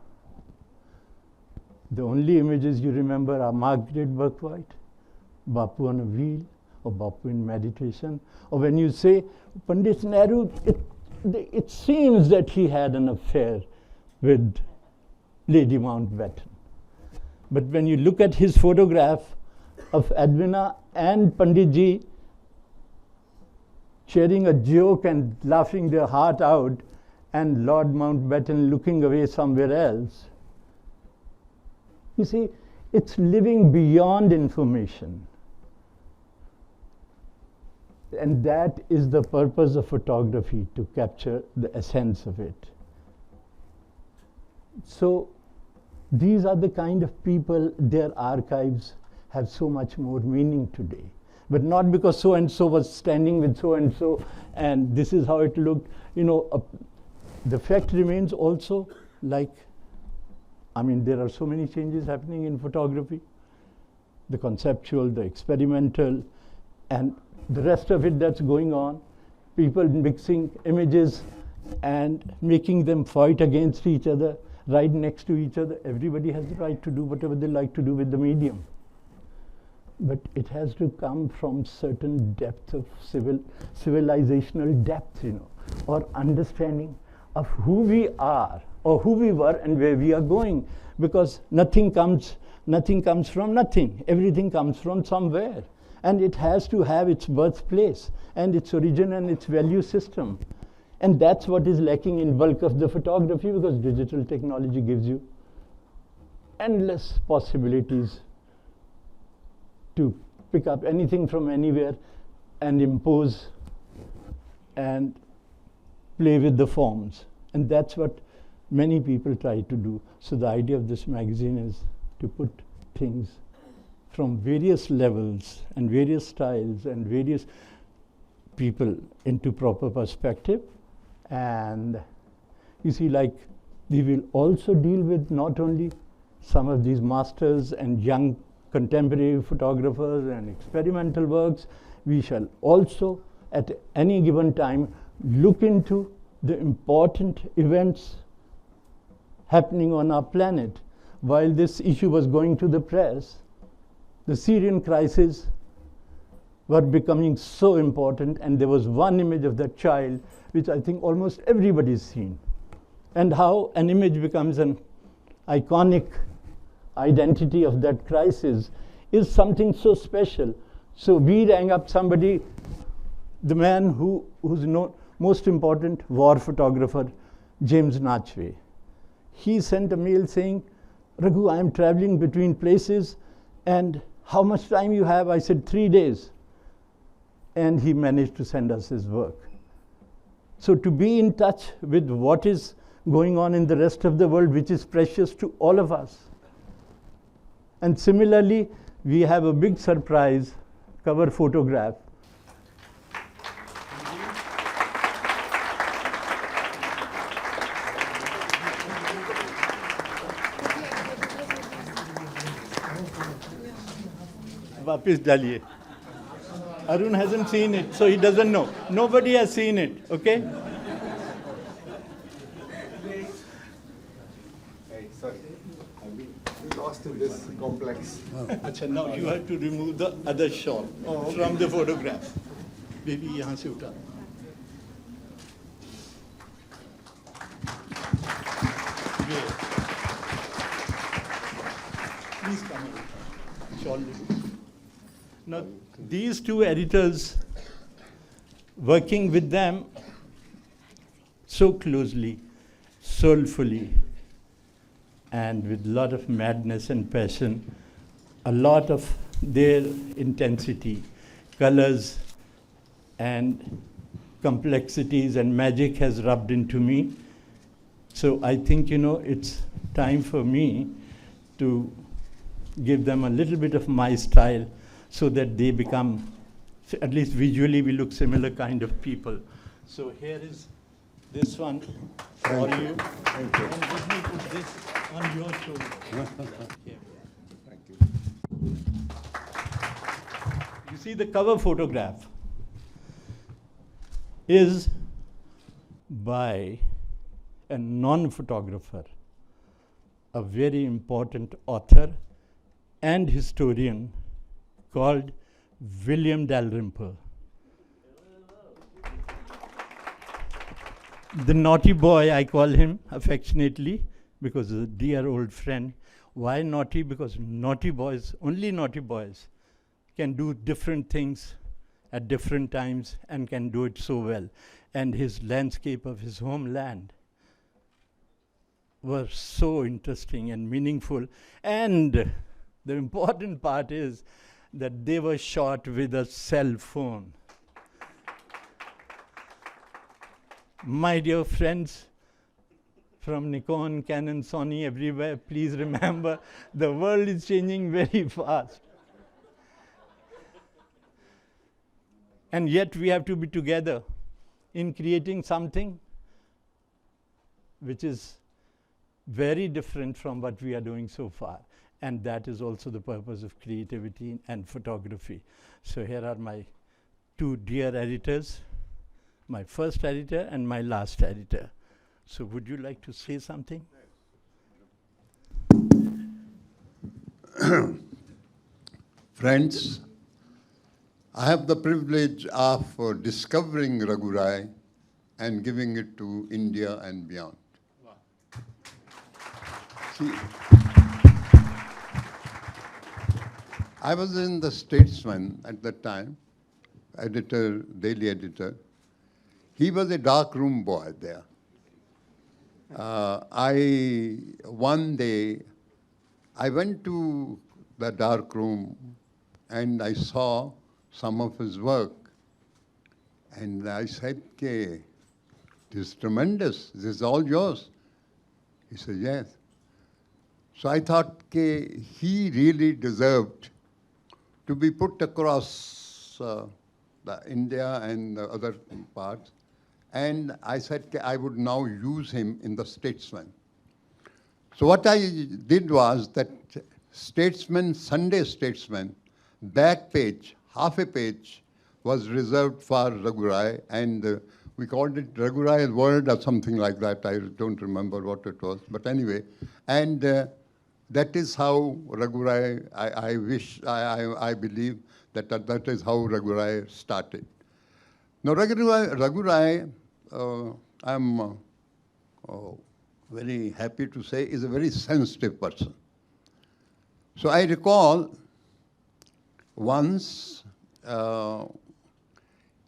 the only images you remember are Margaret Burke-White, Bapu on a wheel, or Bapu in meditation. Or when you say Pandit Nehru, it seems that he had an affair with Lady Mountbatten. But when you look at his photograph of Edwina and Panditji, sharing a joke and laughing their heart out, and Lord Mountbatten looking away somewhere else. You see, it's living beyond information. And that is the purpose of photography, to capture the essence of it. So these are the kind of people, their archives have so much more meaning today. But not because so-and-so was standing with so-and-so and this is how it looked. You know, the fact remains also, like, I mean, there are so many changes happening in photography. The conceptual, the experimental, and the rest of it that's going on. People mixing images and making them fight against each other, right next to each other. Everybody has the right to do whatever they like to do with the medium. But it has to come from certain depth of civilizational depth, you know, or understanding of who we are, or who we were and where we are going. Because nothing comes from nothing. Everything comes from somewhere. And it has to have its birthplace and its origin and its value system. And that's what is lacking in bulk of the photography, because digital technology gives you endless possibilities to pick up anything from anywhere and impose and play with the forms. And that's what many people try to do. So the idea of this magazine is to put things from various levels and various styles and various people into proper perspective. And you see, like, we will also deal with not only some of these masters and young contemporary photographers and experimental works, we shall also at any given time look into the important events happening on our planet. While this issue was going to the press, the Syrian crisis were becoming so important, and there was one image of that child which I think almost everybody's seen. And how an image becomes an iconic identity of that crisis is something so special. So we rang up somebody, the man who's most important war photographer, James Nachway. He sent a mail saying, Raghu, I am traveling between places, and how much time you have? I said, 3 days. And he managed to send us his work. So to be in touch with what is going on in the rest of the world, which is precious to all of us. And similarly, we have a big surprise cover photograph. Wapis daliye. Arun hasn't seen it, so he doesn't know. Nobody has seen it, okay? Hey, sorry. I've been lost in this complex. Achha, now you have to remove the other shawl from the photograph. Baby, yahan se uta. Please come on. Shawl. Now, these two editors, working with them so closely, soulfully, and with a lot of madness and passion, a lot of their intensity, colors, and complexities and magic has rubbed into me. So I think, you know, it's time for me to give them a little bit of my style, so that they become, at least visually, we look similar kind of people. So here is this one for you. Thank you. And let me put this on your shoulder. Thank you. You see, the cover photograph is by a non-photographer, a very important author and historian called William Dalrymple. The naughty boy, I call him affectionately, because he's a dear old friend. Why naughty? Because naughty boys, only naughty boys, can do different things at different times and can do it so well. And his landscape of his homeland were so interesting and meaningful. And the important part is that they were shot with a cell phone. My dear friends from Nikon, Canon, Sony, everywhere, please remember, the world is changing very fast. And yet we have to be together in creating something which is very different from what we are doing so far. And that is also the purpose of creativity and photography. So here are my two dear editors, my first editor and my last editor. So would you like to say something? Friends, I have the privilege of discovering Raghurai and giving it to India and beyond. Wow. See, I was in the Statesman at that time, editor, daily editor. He was a darkroom boy there. One day, I went to the darkroom and I saw some of his work. And I said, "Okay, this is tremendous. This is all yours." He said, "Yes." So I thought, okay, he really deserved to be put across the India and the other parts. And I said, okay, I would now use him in the Statesman. So what I did was that Statesman, Sunday Statesman, back page, half a page, was reserved for Raghurai, and we called it Raghurai World or something like that. I don't remember what it was, but anyway. And that is how Raghurai, I believe that that is how Raghurai started. Now, Raghurai, I'm very happy to say, is a very sensitive person. So I recall once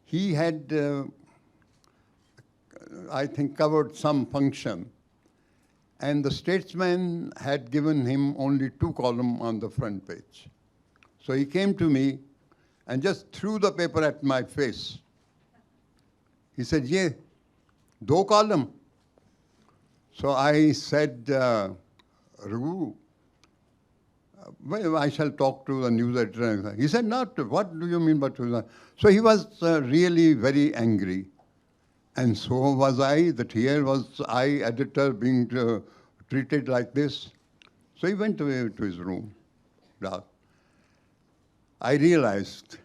he had, I think, covered some function, and the Statesman had given him only 2 columns on the front page. So he came to me and just threw the paper at my face. He said, "Ye, 2 columns." So I said, "Raghu, well, I shall talk to the news editor." He said, "Not, what do you mean by 2?" So he was really very angry. And so was I, that here was I, editor, being treated like this. So he went away to his room. I realized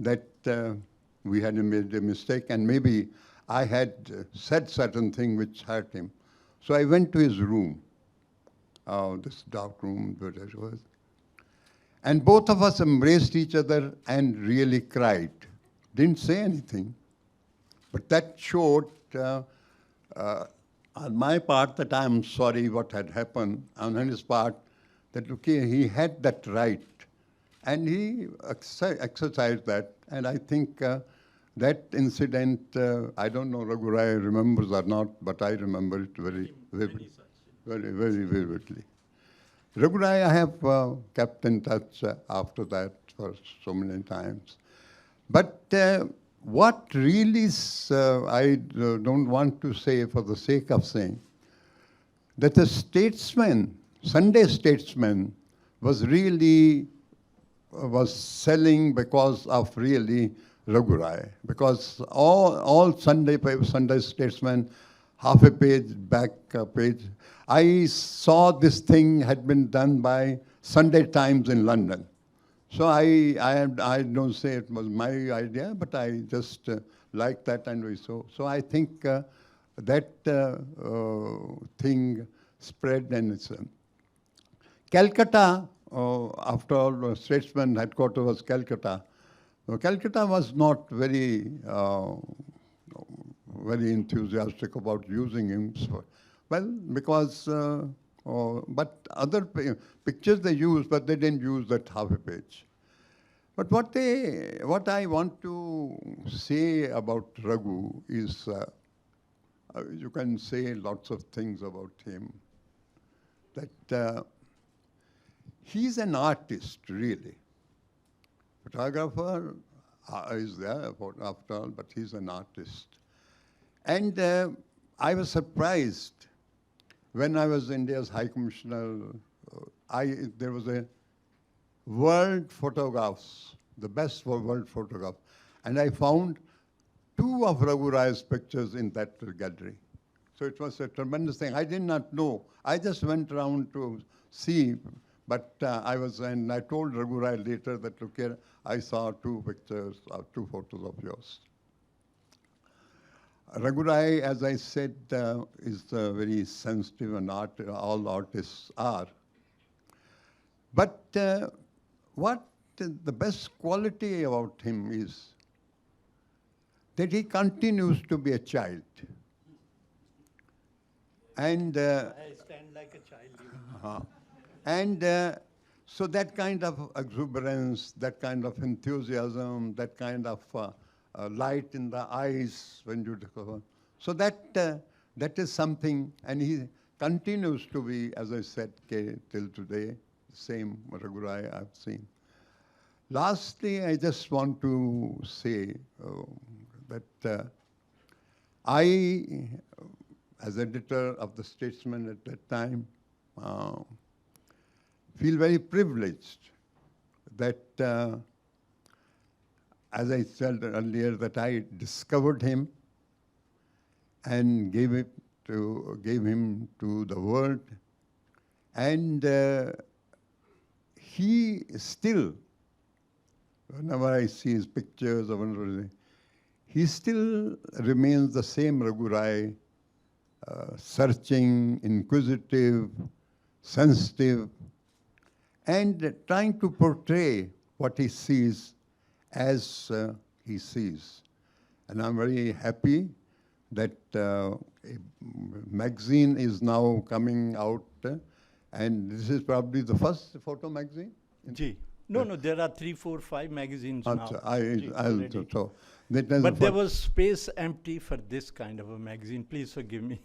that we had made a mistake, and maybe I had said certain thing which hurt him. So I went to his room, this dark room that it was, and both of us embraced each other and really cried. Didn't say anything, but that showed on my part that I'm sorry what had happened, and on his part that, okay, he had that right, and he exercised that. And I think that incident, I don't know Raghurai remembers or not, but I remember it very vividly. Very vividly. Raghurai, I have kept in touch after that for so many times. But what really is, I don't want to say for the sake of saying, that the Statesman, Sunday Statesman, was really, was selling because of really Raghurai. Because all Sunday Statesman, half a page, back page. I saw this thing had been done by Sunday Times in London. So I don't say it was my idea, but I just liked that, and we saw. So I think that thing spread, and it's Calcutta. After all, Statesman headquarters was Calcutta. Calcutta was not very enthusiastic about using him. Well, because, but other pictures they used, but they didn't use that half a page. But what I want to say about Raghu is, you can say lots of things about him, that he's an artist, really. Photographer is there, after all, but he's an artist. And I was surprised when I was India's High Commissioner. There was a world photographs, the best for world photographs. And I found 2 of Raghu Rai's pictures in that gallery. So it was a tremendous thing. I did not know. I just went around to see, but and I told Raghu Rai later that, look here, I saw 2 pictures, 2 photos of yours. Raghu Rai, as I said, is very sensitive, and all artists are. But what the best quality about him is that he continues to be a child. And I stand like a child. and so that kind of exuberance, that kind of enthusiasm, that kind of light in the eyes when you discover. So that is something, and he continues to be, as I said, till today, the same Raghu Rai I've seen. Lastly, I just want to say that I, as editor of the Statesman at that time, feel very privileged that, as I said earlier, that I discovered him and gave him to the world. And he still, whenever I see his pictures, he still remains the same Raghu Rai, searching, inquisitive, sensitive, and trying to portray what he sees as he sees. And I'm very happy that a magazine is now coming out, and this is probably the first photo magazine. Ji. No, there are 3, 4, 5 magazines now. So but there was space empty for this kind of a magazine. Please forgive me.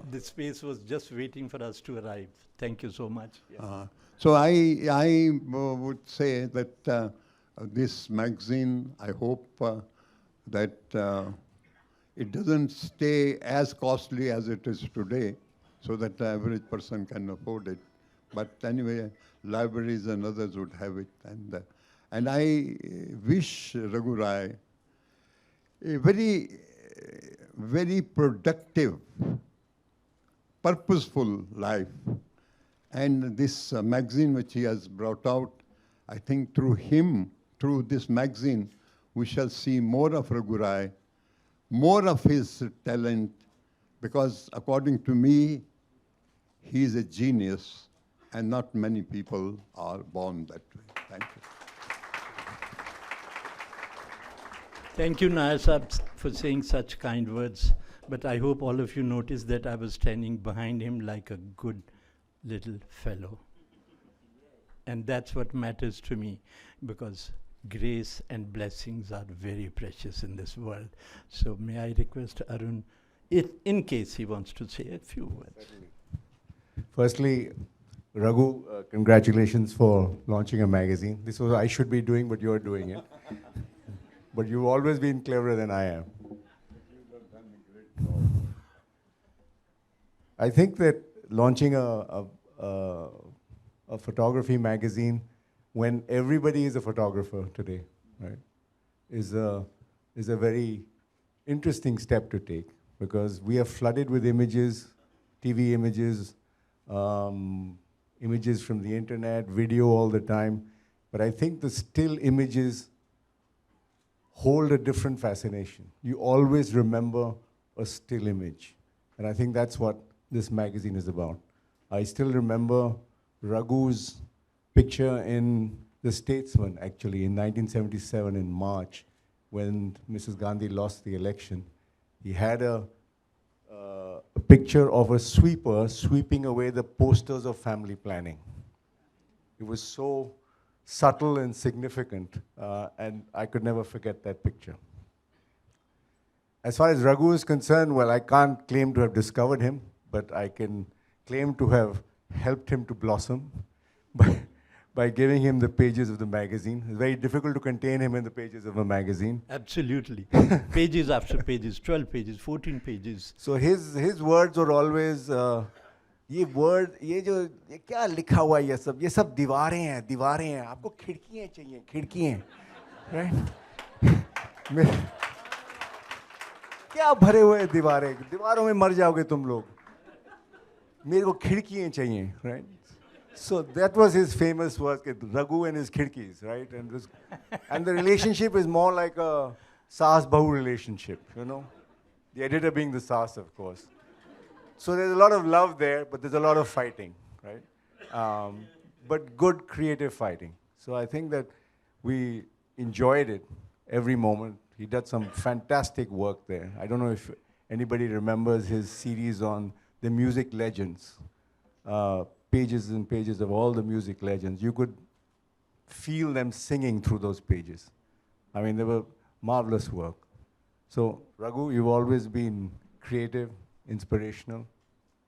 The space was just waiting for us to arrive. Thank you so much. Yeah. So I would say that this magazine, I hope that it doesn't stay as costly as it is today, so that the average person can afford it. But anyway, libraries and others would have it. And I wish Raghu Rai a very, very productive, purposeful life. And this magazine which he has brought out, I think through him, through this magazine, we shall see more of Raghu Rai, more of his talent, because according to me, he is a genius, and not many people are born that way. Thank you. Thank you, Nair Saab, for saying such kind words. But I hope all of you noticed that I was standing behind him like a good little fellow. And that's what matters to me, because grace and blessings are very precious in this world. So may I request Arun, in case he wants to say a few words. Firstly, Raghu, congratulations for launching a magazine. This was I should be doing, but you're doing it. But you've always been cleverer than I am. I think that launching a photography magazine, when everybody is a photographer today, right, is a very interesting step to take, because we are flooded with images, TV images, images from the internet, video all the time. But I think the still images hold a different fascination. You always remember a still image. And I think that's what this magazine is about. I still remember Raghu's picture in The Statesman, actually, in 1977 in March, when Mrs. Gandhi lost the election. He had a picture of a sweeper sweeping away the posters of family planning. It was so subtle and significant, and I could never forget that picture. As far as Raghu is concerned, well, I can't claim to have discovered him, but I can claim to have helped him to blossom by giving him the pages of the magazine. It's very difficult to contain him in the pages of a magazine. Absolutely. Pages after pages, 12 pages, 14 pages. So his words were always, ये क्या लिखा हुआ है ये सब दीवारें हैं, आपको खिड़कियाँ चाहिए, खिड़कियाँ, right? क्या भरे हुए दीवारों में मर जाओगे तुम लोग, मेरे को खिड़कियाँ चाहिए, right? So that was his famous work, Raghu and his khidkis, right? And the relationship is more like a saas-bahu relationship, you know? The editor being the saas, of course. So there's a lot of love there, but there's a lot of fighting, right? But good creative fighting. So I think that we enjoyed it every moment. He did some fantastic work there. I don't know if anybody remembers his series on the music legends. Pages and pages of all the music legends. You could feel them singing through those pages. I mean, they were marvelous work. So, Raghu, you've always been creative, inspirational,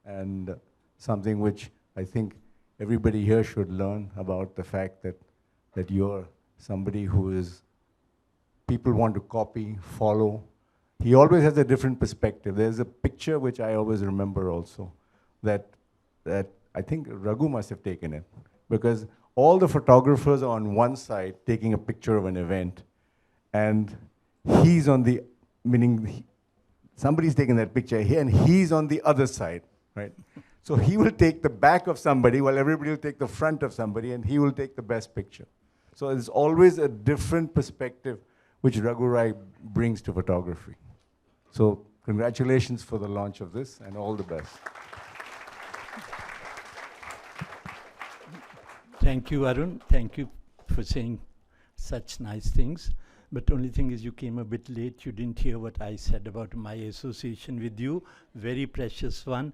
and something which I think everybody here should learn about, the fact that you're somebody who is, people want to copy, follow. He always has a different perspective. There's a picture which I always remember also, that I think Raghu must have taken it, because all the photographers are on one side taking a picture of an event, and he's on the, meaning somebody's taking that picture here, and he's on the other side, right? So he will take the back of somebody while everybody will take the front of somebody, and he will take the best picture. So there's always a different perspective which Raghu Rai brings to photography. So congratulations for the launch of this, and all the best. Thank you, Arun. Thank you for saying such nice things. But the only thing is you came a bit late. You didn't hear what I said about my association with you. Very precious one.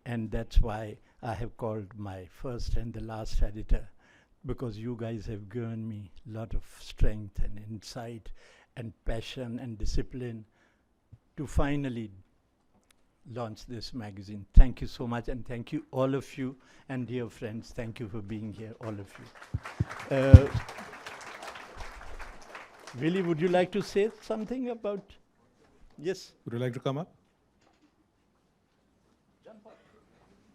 And that's why I have called my first and the last editor, because you guys have given me a lot of strength and insight and passion and discipline to finally launch this magazine. Thank you so much, and thank you all of you, and dear friends, thank you for being here, all of you. Willie, would you like to say something about? Yes. Would you like to come up? Jump up.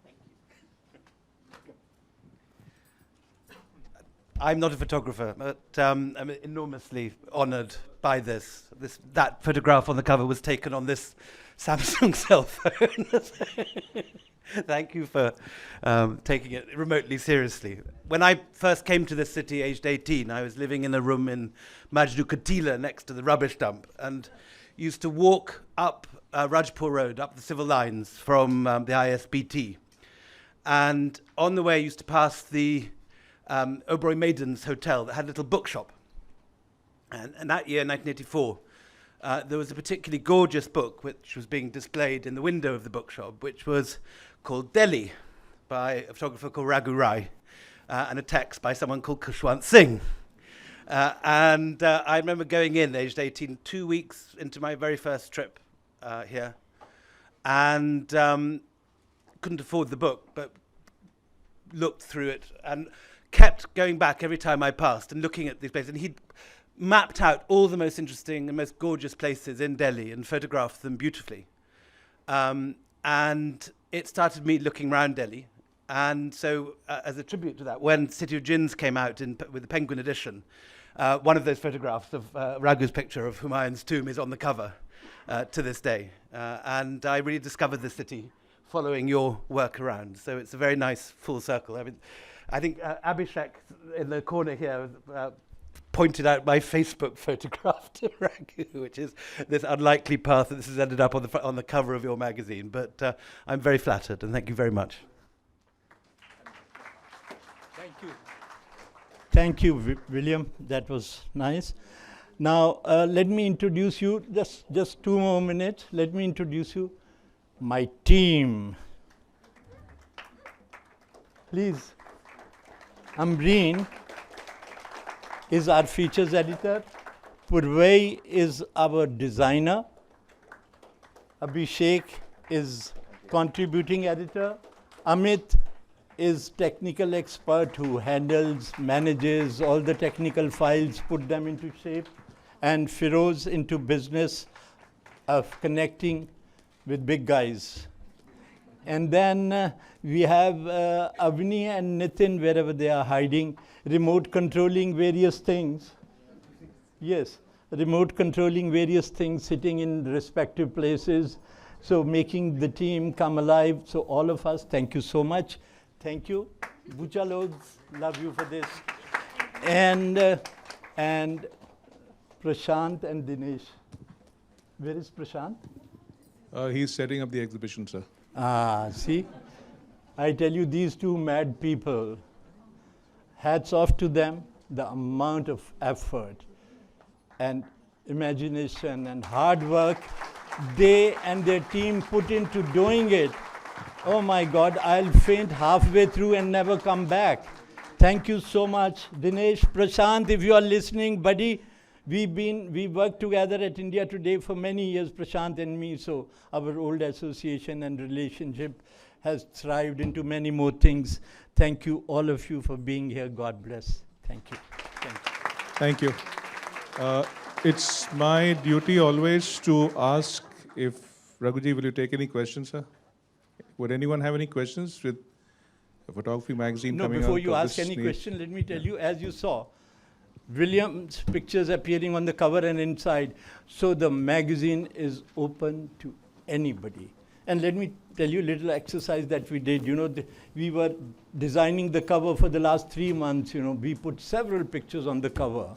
Thank you. I'm not a photographer, but I'm enormously honoured by that photograph on the cover was taken on this Samsung cell phone. Thank you for taking it remotely seriously. When I first came to this city, aged 18, I was living in a room in Majdu Katila next to the rubbish dump, and used to walk up Rajpur Road, up the civil lines from the ISBT. And on the way, I used to pass the Oberoi Maidens Hotel that had a little bookshop. And that year, 1984, there was a particularly gorgeous book which was being displayed in the window of the bookshop, which was called Delhi, by a photographer called Raghu Rai, and a text by someone called Kushwant Singh. I remember going in, aged 18, 2 weeks into my very first trip here, and couldn't afford the book, but looked through it and kept going back every time I passed and looking at these places. And he'd mapped out all the most interesting and most gorgeous places in Delhi and photographed them beautifully. And it started me looking around Delhi. And so, as a tribute to that, when City of Jinns came out with the Penguin edition, one of those photographs of Raghu's picture of Humayun's tomb is on the cover to this day. And I really discovered the city following your work around. So it's a very nice full circle. I mean, I think Abhishek in the corner here pointed out my Facebook photograph to Raghu, which is this unlikely path that this has ended up on the cover of your magazine. But I'm very flattered, and thank you very much. Thank you. Thank you, William. That was nice. Now, let me introduce you, just 2 more minutes. Let me introduce you, my team. Please, Ambreen, is our features editor. Purvai is our designer. Abhishek is contributing editor. Amit is technical expert who handles, manages all the technical files, put them into shape. And Firoz into business of connecting with big guys. And then we have Avni and Nitin, wherever they are hiding, remote controlling various things. Yes, remote controlling various things, sitting in respective places. So making the team come alive. So all of us, thank you so much. Thank you. Bucha logs, love you for this. And Prashant and Dinesh. Where is Prashant? He's setting up the exhibition, sir. Ah, see? I tell you, these two mad people, hats off to them, the amount of effort and imagination and hard work they and their team put into doing it. Oh my God, I'll faint halfway through and never come back. Thank you so much. Dinesh, Prashant, if you are listening, buddy, we worked together at India Today for many years, Prashant and me, so our old association and relationship has thrived into many more things. Thank you, all of you, for being here. God bless. Thank you. Thank you. Thank you. It's my duty always to ask if, Raghuji, will you take any questions, sir? Would anyone have any questions with a photography magazine No, coming out? before you of ask this any need? question, let me tell you, as you saw, William's pictures appearing on the cover and inside. So the magazine is open to anybody. And let me tell you a little exercise that we did. You know, we were designing the cover for the last 3 months. You know, we put several pictures on the cover.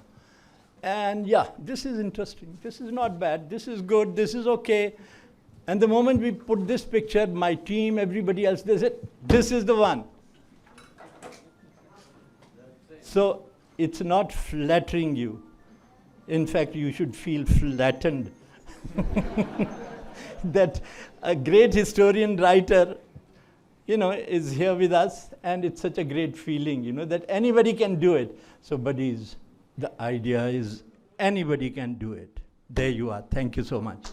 And yeah, this is interesting. This is not bad. This is good. This is okay. And the moment we put this picture, my team, everybody else, they said, this is the one. So it's not flattering you. In fact, you should feel flattened. That a great historian writer, you know, is here with us, and it's such a great feeling, you know, that anybody can do it. So buddies, the idea is anybody can do it. There you are. Thank you so much.